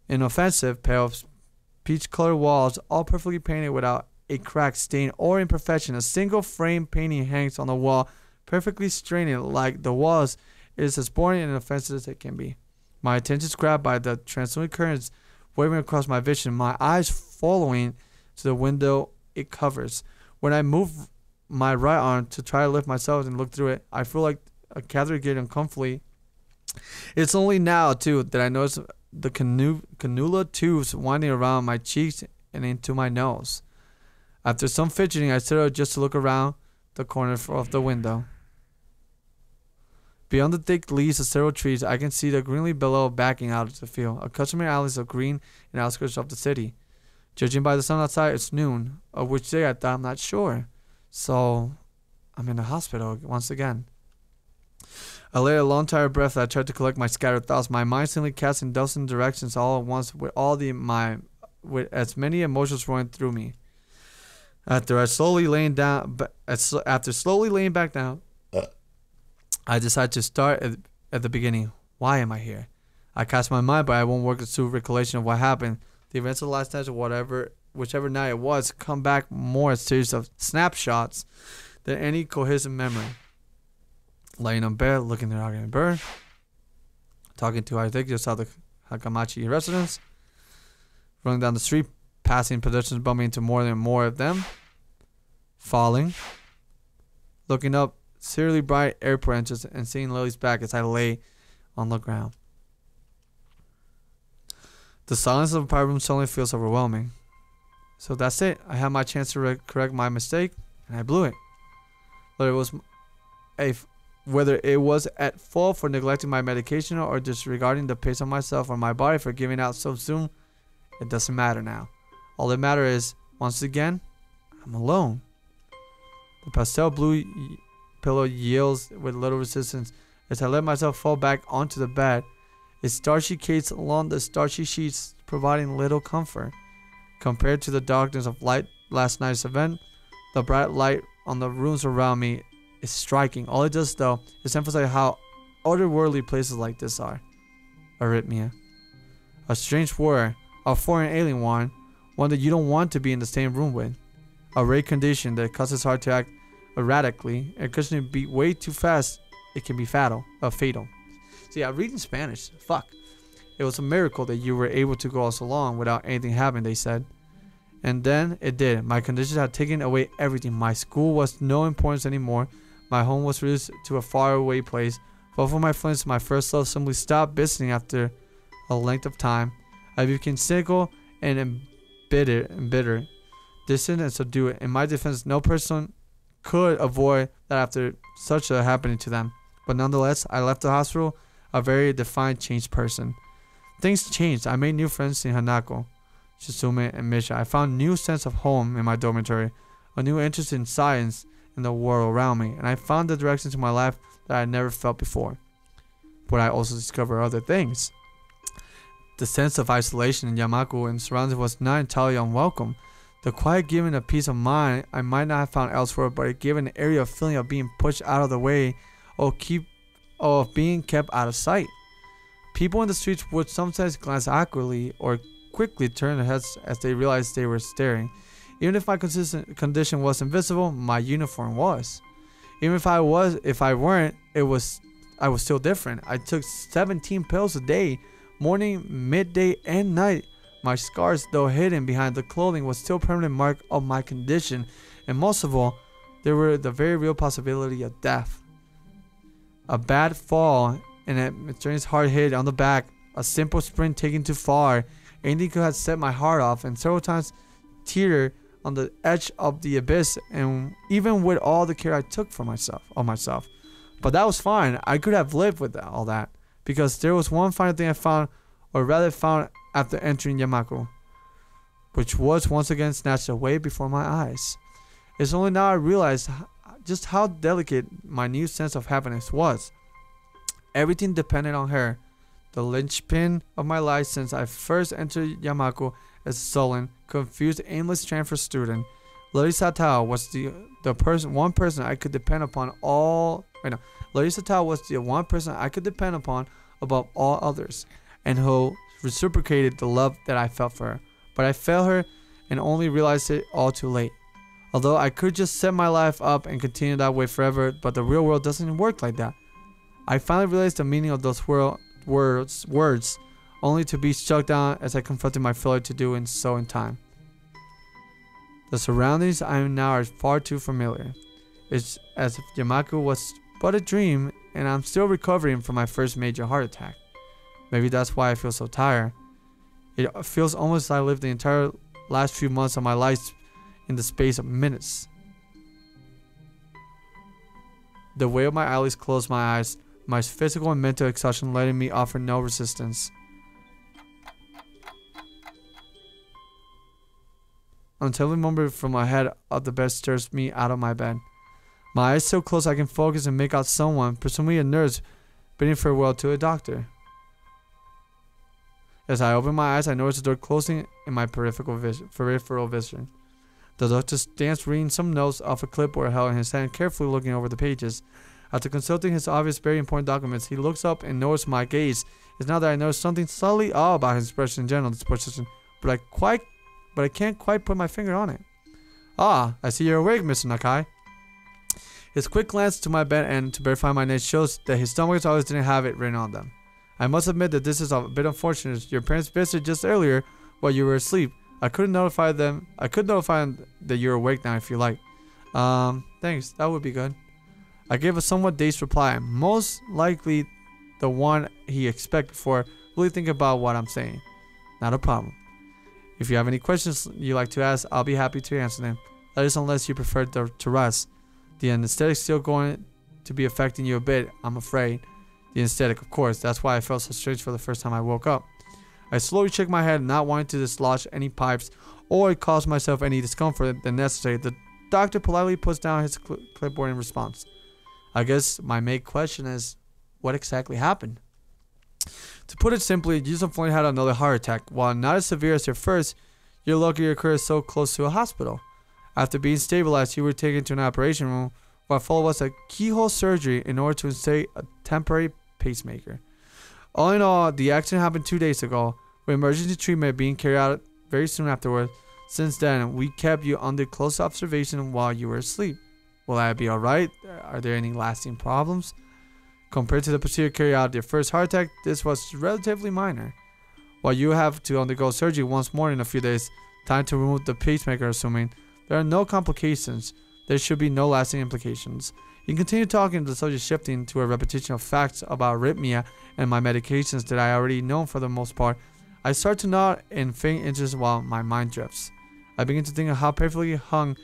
A: Inoffensive, pale, peach-colored walls, all perfectly painted without a crack, stain, or imperfection. A single frame painting hangs on the wall, perfectly straining like the walls. It is as boring and inoffensive as it can be. My attention is grabbed by the translucent curtains waving across my vision, my eyes following to the window it covers. When I move my right arm to try to lift myself and look through it, I feel like a catheter getting uncomfortably. It's only now, too, that I notice the cannula tubes winding around my cheeks and into my nose. After some fidgeting, I settle just to look around the corner of the window. Beyond the thick leaves of several trees, I can see the greenly below backing out of the field, a customary alleys of green in the outskirts of the city. Judging by the sun outside, it's noon, of which day I thought I'm not sure. So, I'm in the hospital once again. I lay a long tired breath as I tried to collect my scattered thoughts, my mind suddenly casting dozen directions all at once with as many emotions rolling through me. After slowly laying back down, I decided to start at the beginning. Why am I here? I cast my mind, but I won't work through recollection of what happened. The events of the last night or whichever night it was, come back more as a series of snapshots than any cohesive memory. Laying on bed, looking at the arguing bird, talking to I think just out the Hakamachi residence, running down the street, passing pedestrians, bumping into more and more of them, falling, looking up serially bright airport entrance and seeing Lily's back as I lay on the ground. The silence of the private room suddenly feels overwhelming. So that's it. I had my chance to correct my mistake, and I blew it. Whether it was at fault for neglecting my medication or disregarding the pace of myself or my body for giving out so soon, it doesn't matter now. All that matters is, once again, I'm alone. The pastel blue pillow yields with little resistance as I let myself fall back onto the bed, its starchy case along the starchy sheets providing little comfort. Compared to the darkness of last night's event, the bright light on the rooms around me is striking. All it does, though, is emphasize how otherworldly places like this are. Arrhythmia. A strange word, a foreign alien one that you don't want to be in the same room with. A rare condition that causes heart to act erratically, and because it beat way too fast, it can be fatal. See, I read in Spanish. Fuck. It was a miracle that you were able to go so long without anything happening, they said. And then it did. My conditions had taken away everything. My school was no importance anymore. My home was reduced to a faraway place. Both of my friends, my first love, simply stopped visiting after a length of time. I became cynical and embittered, distant and subdued. In my defense, no person could avoid that after such a happening to them. But nonetheless, I left the hospital a very defined, changed person. Things changed. I made new friends in Hanako, Shisume, and Misha. I found a new sense of home in my dormitory, a new interest in science and the world around me, and I found the direction to my life that I had never felt before. But I also discovered other things. The sense of isolation in Yamaku and surroundings was not entirely unwelcome. The quiet gave me a peace of mind I might not have found elsewhere, but it gave an area of feeling of being pushed out of the way or of being kept out of sight. People in the streets would sometimes glance awkwardly or quickly turn their heads as they realized they were staring. Even if my condition was invisible, my uniform was. Even if I weren't, I was still different. I took 17 pills a day, morning, midday, and night. My scars, though hidden behind the clothing, was still a permanent mark of my condition, and most of all, there were the very real possibility of death. A bad fall and a mysterious hard hit on the back, a simple sprint taken too far, anything could have set my heart off, and several times teetered on the edge of the abyss, and even with all the care I took of myself. But that was fine. I could have lived with all that, because there was one final thing I found, or rather found after entering Yamaku, which was once again snatched away before my eyes. It's only now I realized just how delicate my new sense of happiness was. Everything depended on her. The linchpin of my life since I first entered Yamaku as a sullen, confused, aimless transfer student. Lady Satao was one person I could depend upon Lady Satao was the one person I could depend upon above all others, and who reciprocated the love that I felt for her. But I failed her and only realized it all too late. Although I could just set my life up and continue that way forever, but the real world doesn't work like that. I finally realized the meaning of those words, only to be struck down as I confronted my failure to do so in time. The surroundings I am now are far too familiar. It's as if Yamaku was but a dream, and I'm still recovering from my first major heart attack. Maybe that's why I feel so tired. It feels almost like I lived the entire last few months of my life in the space of minutes. The way of my eyelids closed my eyes, my physical and mental exhaustion letting me offer no resistance. Until a moment from my head of the bed stirs me out of my bed. My eyes so close I can focus and make out someone, presumably a nurse, bidding farewell to a doctor. As I open my eyes, I notice the door closing in my peripheral vision. The doctor stands reading some notes off a clipboard held in his hand, carefully looking over the pages. After consulting his obvious very important documents, he looks up and notices my gaze. It's now that I notice something slightly odd about his expression in general, but I can't quite put my finger on it. Ah, I see you're awake, Mr. Nakai. His quick glance to my bed and to verify my name shows that his stomachs always didn't have it written on them. I must admit that this is a bit unfortunate. Your parents visited just earlier while you were asleep. I could notify them that you're awake now if you like. Thanks, that would be good. I gave a somewhat dazed reply, most likely the one he expected before really thinking about what I'm saying. Not a problem. If you have any questions you'd like to ask, I'll be happy to answer them. That is unless you prefer to rest. The anesthetic is still going to be affecting you a bit, I'm afraid. The anesthetic, of course. That's why I felt so strange for the first time I woke up. I slowly shook my head, not wanting to dislodge any pipes or cause myself any discomfort than necessary. The doctor politely puts down his clipboard in response. I guess my main question is, what exactly happened? To put it simply, you just unfortunately had another heart attack. While not as severe as your first, you're lucky it occurred so close to a hospital. After being stabilized, you were taken to an operation room where followed was a keyhole surgery in order to insert a temporary pacemaker. All in all, the accident happened 2 days ago, with emergency treatment being carried out very soon afterwards. Since then, we kept you under close observation while you were asleep. Will I be alright? Are there any lasting problems? Compared to the procedure carried out your first heart attack, this was relatively minor. While you have to undergo surgery once more in a few days, time to remove the pacemaker assuming, there are no complications. There should be no lasting implications. You continue talking, the subject shifting to a repetition of facts about arrhythmia and my medications that I already know for the most part. I start to nod in faint interest while my mind drifts. I begin to think of how perfectly hung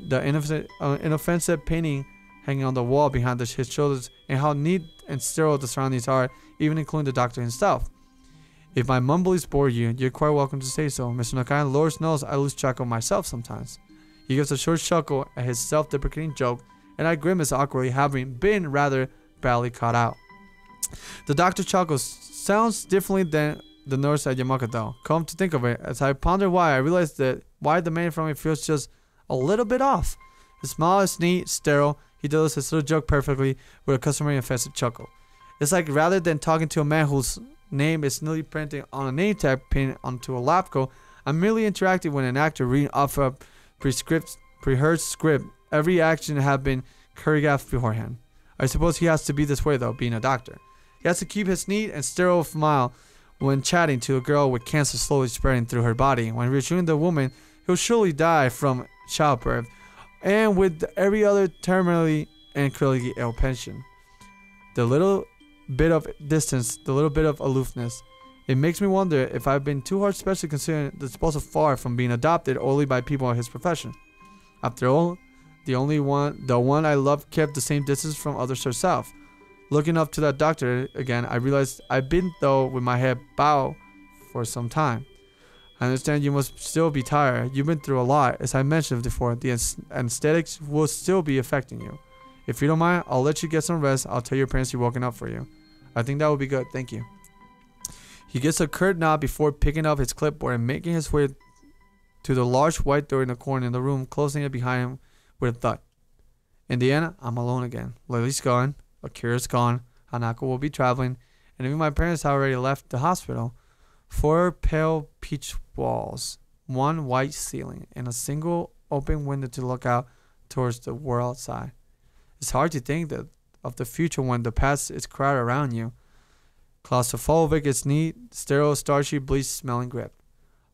A: the inoffensive painting hanging on the wall behind his shoulders, and how neat and sterile the surroundings are, even including the doctor himself. If my mumblies bore you, you're quite welcome to say so. Mr. Nakai, Lord knows I lose track of myself sometimes. He gives a short chuckle at his self-deprecating joke, and I grimace awkwardly, having been rather badly caught out. The doctor chuckles. Sounds differently than the nurse at Yamaka though. Come to think of it, as I ponder why, I realize that why the man from me feels just a little bit off. His smile is neat, sterile. He does his little joke perfectly with a customary offensive chuckle. It's like rather than talking to a man whose name is nearly printed on a name tag pinned onto a lab coat, I'm merely interacting with an actor reading off a rehearsed script. Every action had been choreographed beforehand. I suppose he has to be this way though, being a doctor. He has to keep his neat and sterile smile when chatting to a girl with cancer slowly spreading through her body. When reassuring the woman who'll surely die from childbirth, and with every other terminally and critically ill patient. The little bit of distance, the little bit of aloofness, it makes me wonder if I've been too hard, especially considering the so far from being adopted only by people in his profession. After all, the one I loved kept the same distance from others herself. Looking up to that doctor again, I realized I've been though with my head bowed for some time. I understand you must still be tired. You've been through a lot. As I mentioned before, the anesthetics will still be affecting you. If you don't mind, I'll let you get some rest. I'll tell your parents you're woken up for you. I think that would be good. Thank you. He gets a curt nod before picking up his clipboard and making his way to the large white door in the corner in the room, closing it behind him with a thud. In the end, I'm alone again. Lily's gone. Akira's gone. Hanako will be traveling. And even my parents have already left the hospital. 4 pale peach walls, 1 white ceiling, and a single open window to look out towards the world outside. It's hard to think that of the future when the past is crowded around you. Claustrophobic, it's neat, sterile, starchy, bleach-smelling grip.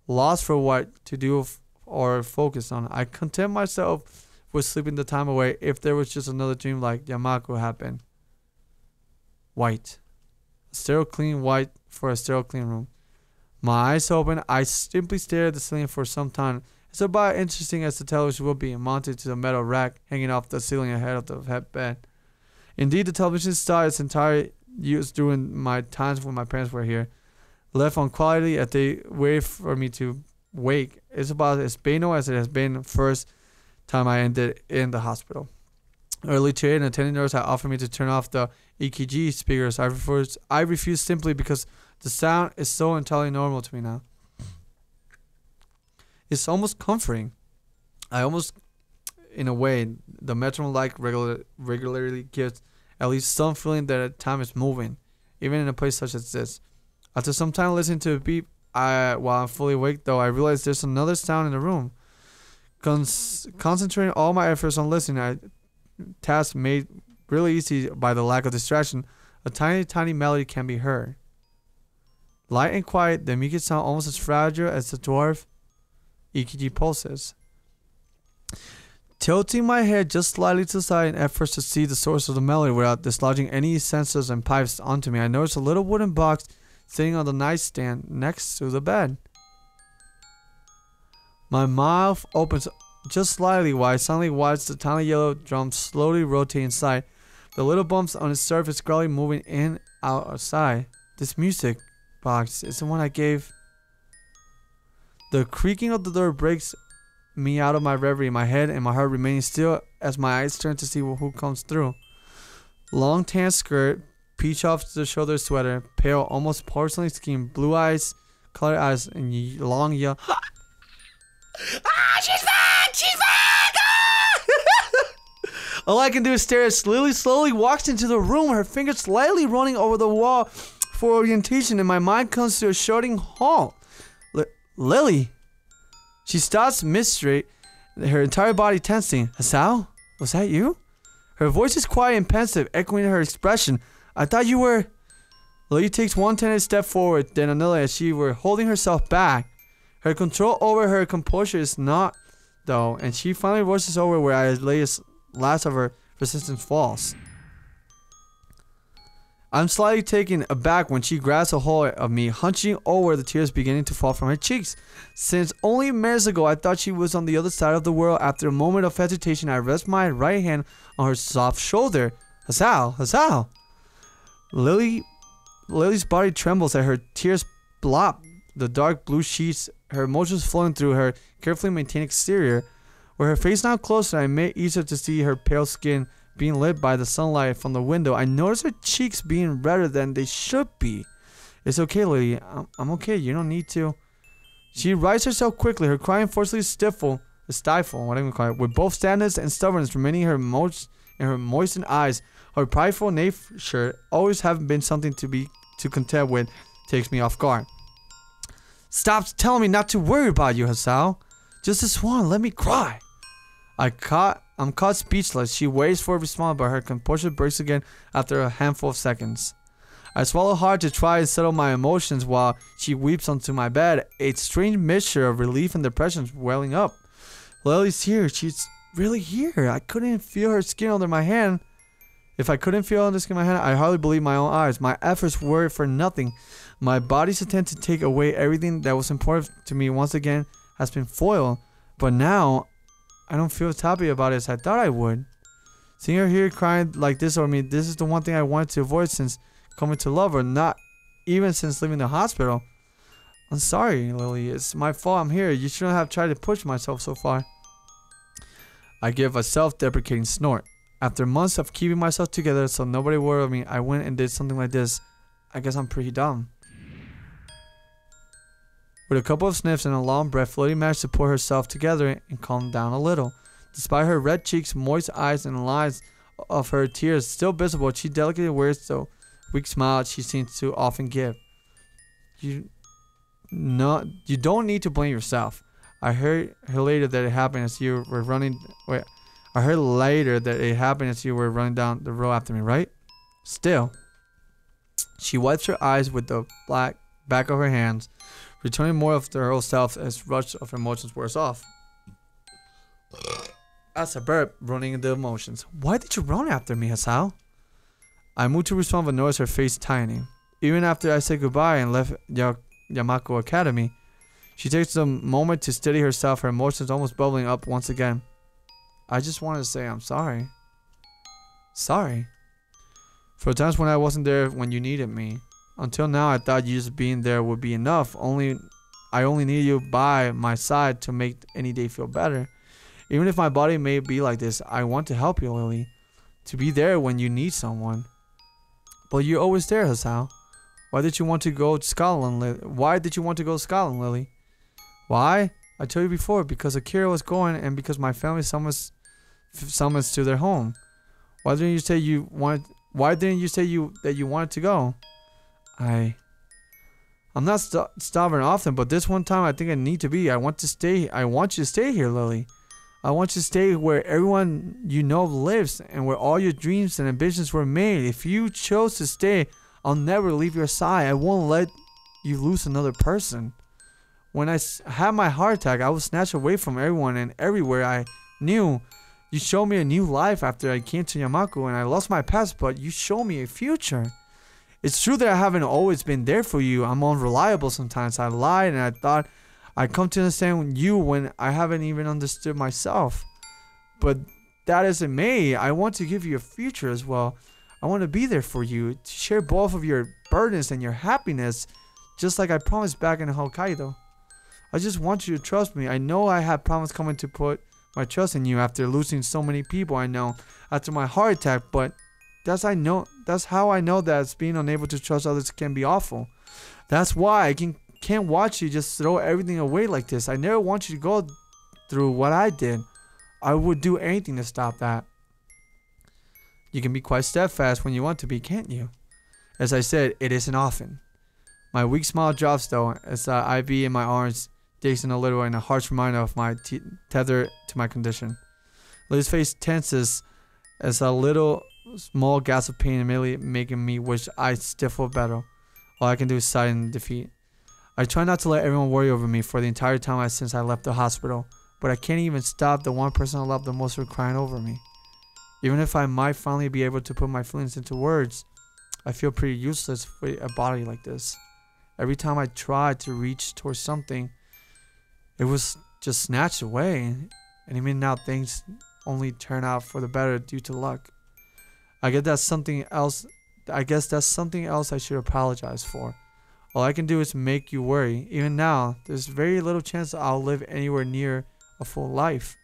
A: Lost for what to do or focus on. I content myself with sleeping the time away if there was just another dream like Yamako had been. White. A sterile, clean white for a sterile, clean room. My eyes open, I simply stare at the ceiling for some time. It's about interesting as the television will be mounted to the metal rack hanging off the ceiling ahead of the headbed. Indeed, the television saw its entire use during my times when my parents were here. Left on quality as they waited for me to wake. It's about as banal as it has been the first time I ended in the hospital. Early today, an attending nurse had offered me to turn off the EKG speakers. I refused simply because the sound is so entirely normal to me now. It's almost comforting. In a way, the metronome-like regularly gives at least some feeling that time is moving, even in a place such as this. After some time listening to a beep, while I'm fully awake, though, I realize there's another sound in the room. Concentrating all my efforts on listening, task made really easy by the lack of distraction, a tiny, tiny melody can be heard. Light and quiet, they make it sound almost as fragile as the dwarf EKG pulses. Tilting my head just slightly to the side in efforts to see the source of the melody without dislodging any sensors and pipes onto me, I noticed a little wooden box sitting on the nightstand next to the bed. My mouth opens just slightly while I suddenly watch the tiny yellow drum slowly rotate inside. The little bumps on its surface gradually moving in, out, outside. This music box is the one I gave. The creaking of the door breaks me out of my reverie, my head and my heart remaining still as my eyes turn to see who comes through. Long tan skirt, peach off the shoulder sweater, pale, almost porcelain skin, blue eyes, colored eyes, and long yellow. She's back! She's back! All I can do is stare as Lily slowly walks into the room, her fingers slightly running over the wall for orientation, and my mind comes to a shouting halt. Lily! She stops mid-straight, her entire body tensing. Hasao? Was that you? Her voice is quiet and pensive, echoing her expression. I thought you were... Lily takes one tentative step forward, then another as she were holding herself back. Her control over her composure is not, though, and she finally rushes over where I lay last of her resistance falls. I'm slightly taken aback when she grabs a hold of me, hunching over, the tears beginning to fall from her cheeks. Since only minutes ago I thought she was on the other side of the world, after a moment of hesitation I rest my right hand on her soft shoulder. Hasao! Hasao! Lily's body trembles as her tears blot the dark blue sheets, her emotions flowing through her carefully maintained exterior. With her face now closer, I made it easier to see her pale skin being lit by the sunlight from the window. I noticed her cheeks being redder than they should be. It's okay, Lily. I'm okay. You don't need to. She rights herself quickly, her crying forcibly stifle, whatever you call it, with both sadness and stubbornness remaining in her moistened eyes. Her prideful nature, always having been something to contend with, takes me off guard. Stop telling me not to worry about you, Hasao. Just this one, let me cry. I'm caught speechless. She waits for a response, but her composure breaks again after a handful of seconds. I swallow hard to try and settle my emotions while she weeps onto my bed, a strange mixture of relief and depression welling up. Lily's here. She's really here. I couldn't feel her skin under my hand. If I couldn't feel the skin on my hand, I hardly believed my own eyes. My efforts were for nothing. My body's attempt to take away everything that was important to me once again has been foiled. But now, I don't feel as happy about it as I thought I would. Seeing her here crying like this over me, this is the one thing I wanted to avoid since coming to love her, not even since leaving the hospital. I'm sorry, Lily. It's my fault I'm here. You shouldn't have tried to push myself so far. I give a self-deprecating snort. After months of keeping myself together so nobody worried me, I went and did something like this. I guess I'm pretty dumb. With a couple of sniffs and a long breath, Lily managed to pull herself together and calm down a little. Despite her red cheeks, moist eyes, and lines of her tears still visible, she delicately wears the weak smile she seems to often give. You don't need to blame yourself. I heard later that it happened as you were running down the road after me, right? Still, she wipes her eyes with the black back of her hands, returning more of her old self as rush of emotions wears off. As a burp, running the emotions. Why did you run after me, Hasao? I moved to respond but noticed her face tightening. Even after I said goodbye and left Yamako Academy, she takes a moment to steady herself, her emotions almost bubbling up once again. I just wanted to say I'm sorry. Sorry. For the times when I wasn't there when you needed me. Until now, I thought you just being there would be enough. I only need you by my side to make any day feel better. Even if my body may be like this, I want to help you, Lily. To be there when you need someone. But you're always there, Hasao. Why did you want to go to Scotland, Lily? Why? I told you before, because Akira was going and because my family summons to their home. Why didn't you say that you wanted to go? I'm not stubborn often, but this one time I think I need to be. I want you to stay here, Lily. I want you to stay where everyone you know lives and where all your dreams and ambitions were made. If you chose to stay, I'll never leave your side. I won't let you lose another person. When I had my heart attack, I was snatched away from everyone and everywhere I knew. You showed me a new life after I came to Yamako and I lost my past, but you showed me a future. It's true that I haven't always been there for you. I'm unreliable sometimes. I lied and I thought I'd come to understand you when I haven't even understood myself. But that isn't me. I want to give you a future as well. I want to be there for you, to share both of your burdens and your happiness, just like I promised back in Hokkaido. I just want you to trust me. I know I had promised coming to put my trust in you after losing so many people I know after my heart attack, but that's how I know that being unable to trust others can be awful. That's why I can't watch you just throw everything away like this. I never want you to go through what I did. I would do anything to stop that. You can be quite steadfast when you want to be, can't you? As I said, it isn't often. My weak smile drops though as the IV in my arms digs in a little and a harsh reminder of my tether to my condition. Lily's face tenses as a little small gasp of pain immediately making me wish I stifled better. All I can do is sigh in defeat. I try not to let everyone worry over me for the entire time since I left the hospital, but I can't even stop the one person I love the most from crying over me. Even if I might finally be able to put my feelings into words, I feel pretty useless with a body like this. Every time I tried to reach towards something, it was just snatched away, and even now things only turn out for the better due to luck. I guess that's something else I should apologize for. All I can do is make you worry. Even now, there's very little chance I'll live anywhere near a full life.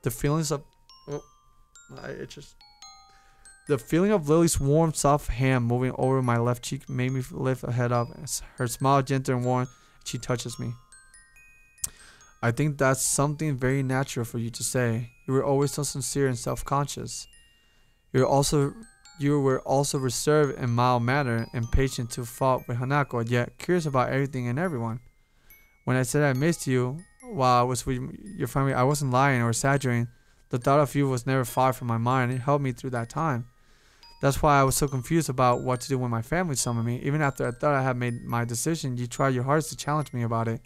A: The feeling of Lily's warm, soft hand moving over my left cheek made me lift a head up. Her smile gentle and warm, she touches me. I think that's something very natural for you to say. You were always so sincere and self-conscious. You were also reserved and mild-mannered and patient to fault with Hanako, yet curious about everything and everyone. When I said I missed you while I was with your family, I wasn't lying or exaggerating. The thought of you was never far from my mind. It helped me through that time. That's why I was so confused about what to do when my family summoned me. Even after I thought I had made my decision, you tried your hardest to challenge me about it.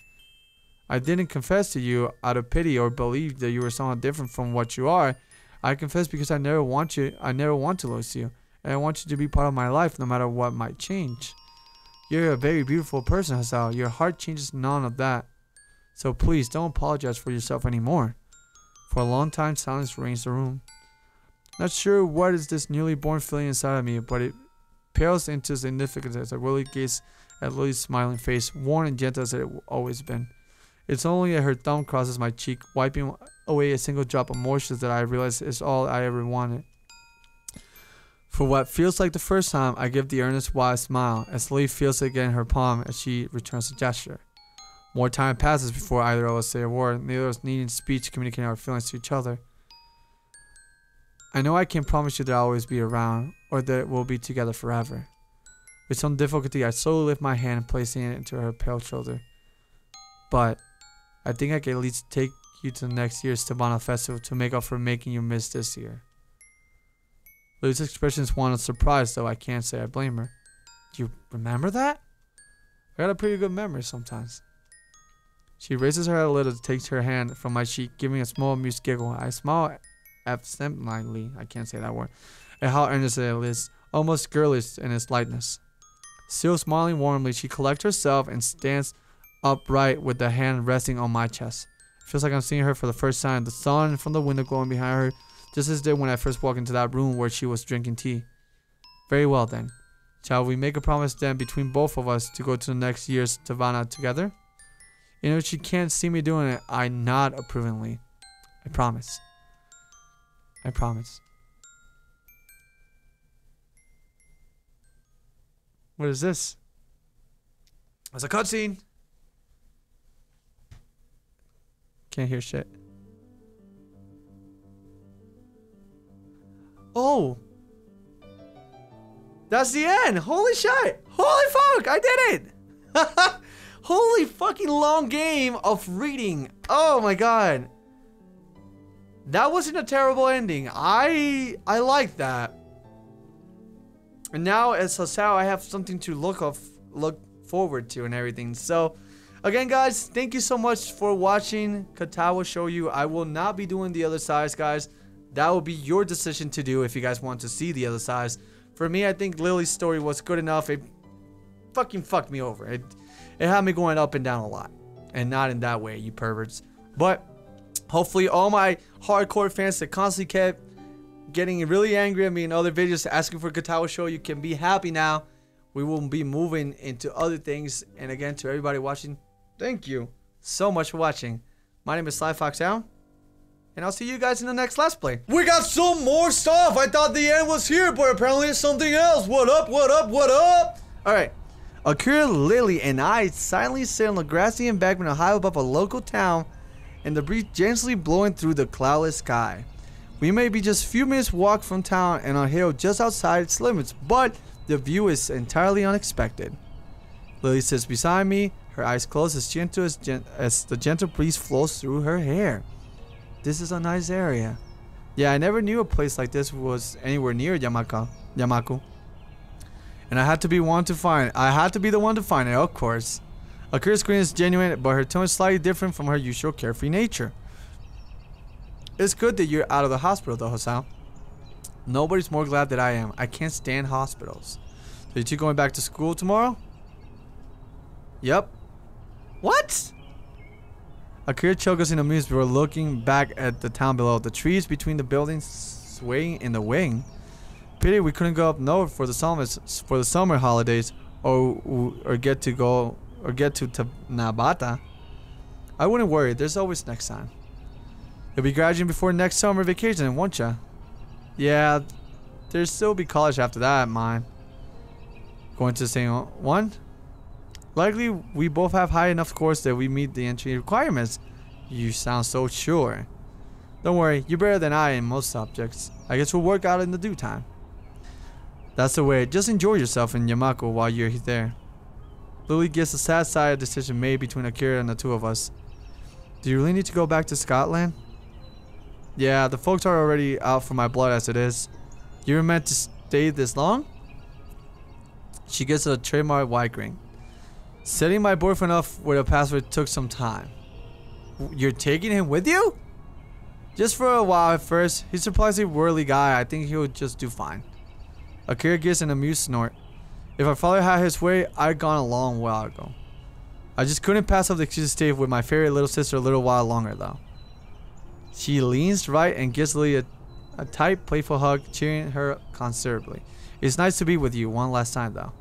A: I didn't confess to you out of pity or believe that you were someone different from what you are. I confessed because I never want to lose you. And I want you to be part of my life no matter what might change. You're a very beautiful person, Hasao. Your heart changes none of that. So please don't apologize for yourself anymore. For a long time, silence reigns the room. Not sure what is this newly born feeling inside of me, but it pales into significance as I really gaze at Lily's smiling face, warm and gentle as it always been. It's only that her thumb crosses my cheek, wiping away a single drop of moisture that I realize is all I ever wanted. For what feels like the first time, I give the earnest wise smile as Lee feels it again in her palm as she returns the gesture. More time passes before either of us say a word, neither of us needing speech communicating our feelings to each other. I know I can't promise you that I'll always be around, or that we'll be together forever. With some difficulty, I slowly lift my hand, placing it into her pale shoulder. But I think I can at least take you to next year's Tabana festival to make up for making you miss this year. Lily's expression is one of surprise, though I can't say I blame her. Do you remember that? I got a pretty good memory sometimes. She raises her head a little, takes her hand from my cheek, giving a small amused giggle. I smile absentmindedly, I can't say that word, at how earnest it is, almost girlish in its lightness. Still smiling warmly, she collects herself and stands upright with the hand resting on my chest. It feels like I'm seeing her for the first time, the sun from the window glowing behind her, just as it did when I first walked into that room where she was drinking tea. Very well then. Shall we make a promise then between both of us to go to the next year's Tabana together? You know, she can't see me doing it. I nod approvingly. I promise. I promise. What is this? It's a cutscene. Can't hear shit. Oh. That's the end. Holy shit. Holy fuck. I did it. Holy fucking long game of reading. Oh my god. That wasn't a terrible ending. I like that. And now as Sasao, I have something to look forward to and everything. So again, guys, thank you so much for watching Katawa Shoujo. I will not be doing the other sides, guys. That will be your decision to do if you guys want to see the other sides. For me, I think Lily's story was good enough. It fucking fucked me over. It had me going up and down a lot. And not in that way, you perverts. But hopefully all my hardcore fans that constantly kept getting really angry at me in other videos asking for Katawa Shoujo can be happy now. We will be moving into other things. And again, to everybody watching, thank you so much for watching. My name is SlyFoxHound, and I'll see you guys in the next Let's Play. We got some more stuff. I thought the end was here, but apparently it's something else. What up, what up, what up? Alright. Akira, Lily, and I silently sit on the grassy embankment high above a local town, and the breeze gently blowing through the cloudless sky. We may be just a few minutes walk from town and on a hill just outside its limits, but the view is entirely unexpected. Lily sits beside me, her eyes closed as the gentle breeze flows through her hair. This is a nice area. Yeah, I never knew a place like this was anywhere near Yamaku. And I had to be one to find it. I had to be the one to find it, of course. Akira's screen is genuine, but her tone is slightly different from her usual carefree nature. It's good that you're out of the hospital though, Hassan. Nobody's more glad that I am. I can't stand hospitals. So you two going back to school tomorrow? Yep. What? Akira chuckles in amusement before looking back at the town below. The trees between the buildings swaying in the wind. Pity we couldn't go up north for the summer holidays, or get to Nabata. I wouldn't worry. There's always next time. You'll be graduating before next summer vacation, won't ya? Yeah, there'll still be college after that, mine. Going to the same one? Likely, we both have high enough scores that we meet the entry requirements. You sound so sure. Don't worry, you're better than I in most subjects. I guess we'll work out in the due time. That's the way. Just enjoy yourself in Yamaku while you're there. Lily gives a sad sigh of decision made between Akira and the two of us. Do you really need to go back to Scotland? Yeah, the folks are already out for my blood as it is. You were meant to stay this long? She gets a trademark white grin. Setting my boyfriend up with a password took some time. You're taking him with you? Just for a while at first. He's a surprisingly worldly guy. I think he'll just do fine. Akira gives an amused snort. If our father had his way, I'd gone a long while ago. I just couldn't pass up the excuse to stay with my favorite little sister a little while longer though. She leans right and gives Lily a tight, playful hug, cheering her considerably. It's nice to be with you one last time though.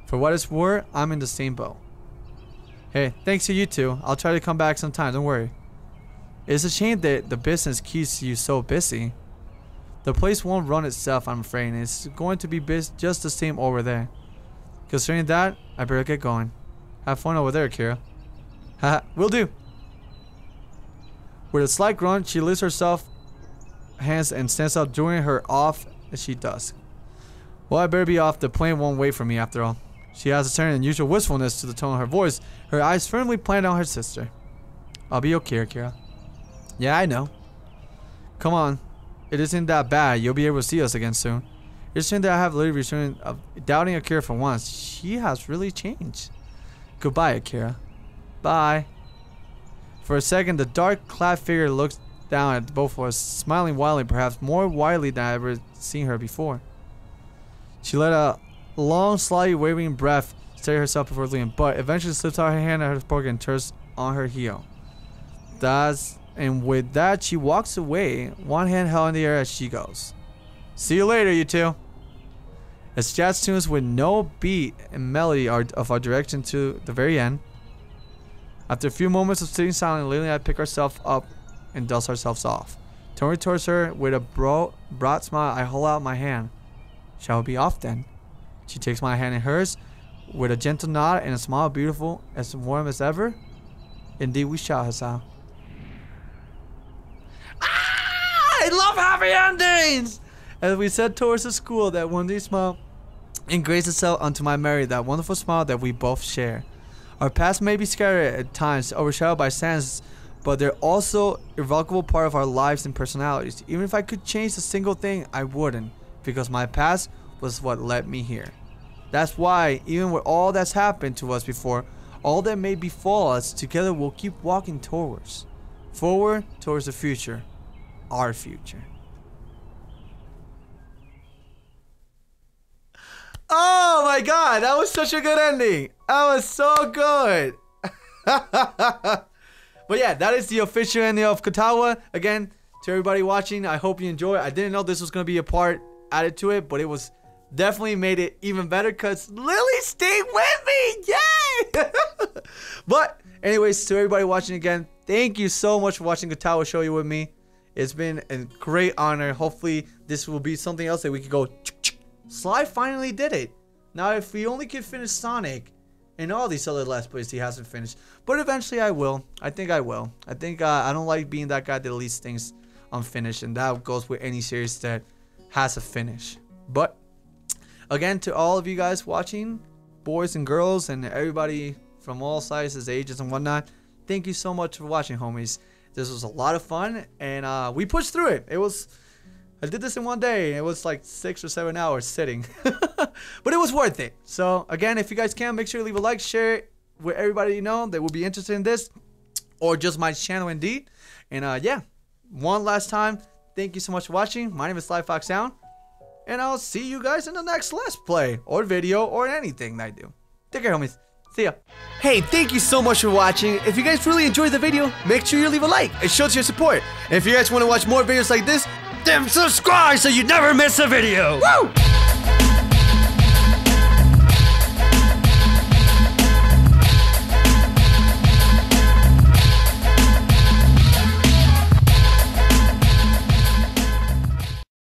A: For what it's worth, I'm in the same boat. Hey, thanks to you two. I'll try to come back sometime, don't worry. It's a shame that the business keeps you so busy. The place won't run itself, I'm afraid. And it's going to be just the same over there. Considering that, I better get going. Have fun over there, Kira. Haha, will do. With a slight grunt, she lifts herself hands and stands up, joining her off as she does. Well, I better be off. The plane won't wait for me after all. She has a certain unusual wistfulness to the tone of her voice, her eyes firmly planted on her sister. I'll be okay, Kira. Yeah, I know. Come on. It isn't that bad. You'll be able to see us again soon. It's shame that I have literally returned of doubting Akira for once. She has really changed. Goodbye, Akira. Bye. For a second, the dark-clad figure looks down at both of us, smiling wildly, perhaps more widely than I've ever seen her before. She let a long, slightly wavering breath steady herself before leaving, but eventually slips out her hand at her pocket and turns on her heel. And with that, she walks away, one hand held in the air as she goes. See you later, you two. As jazz tunes with no beat and melody are of our direction to the very end. After a few moments of sitting silently, Lily and I pick ourselves up and dust ourselves off. Turning towards her with a broad smile, I hold out my hand. Shall we be off then? She takes my hand in hers with a gentle nod and a smile beautiful, as warm as ever. Indeed we shall, Hassan. I love happy endings! As we said towards the school, that wondering smile ingrains itself onto my memory, that wonderful smile that we both share. Our paths may be scattered at times, overshadowed by sands, but they're also irrevocable part of our lives and personalities. Even if I could change a single thing, I wouldn't, because my past was what led me here. That's why, even with all that's happened to us before, all that may befall us, together we'll keep walking forward towards the future. Our future. Oh my god, that was such a good ending. That was so good. But yeah, that is the official ending of Katawa. Again, to everybody watching, I hope you enjoy it. I didn't know this was going to be a part added to it, but it was definitely made it even better because Lily stayed with me. Yay! But anyways, to everybody watching again, thank you so much for watching Katawa Shoujo with me. It's been a great honor. Hopefully, this will be something else that we could go. Sly finally did it. Now, if we only could finish Sonic and all these other Let's Plays he hasn't finished. But eventually I will. I think I will. I think I don't like being that guy that leaves things unfinished. And that goes with any series that has a finish. But, again, to all of you guys watching, boys and girls, and everybody from all sizes, ages, and whatnot, thank you so much for watching, homies. This was a lot of fun, and we pushed through it. I did this in one day. It was like 6 or 7 hours sitting. But it was worth it. So, again, if you guys can, make sure to leave a like, share it with everybody you know that will be interested in this. Or just my channel indeed. And, yeah, one last time, thank you so much for watching. My name is SlyFoxHound. And I'll see you guys in the next Let's Play or video or anything that I do. Take care, homies. See ya. Hey, thank you so much for watching. If you guys really enjoyed the video, make sure you leave a like. It shows your support. And if you guys want to watch more videos like this, then subscribe so you never miss a video. Woo!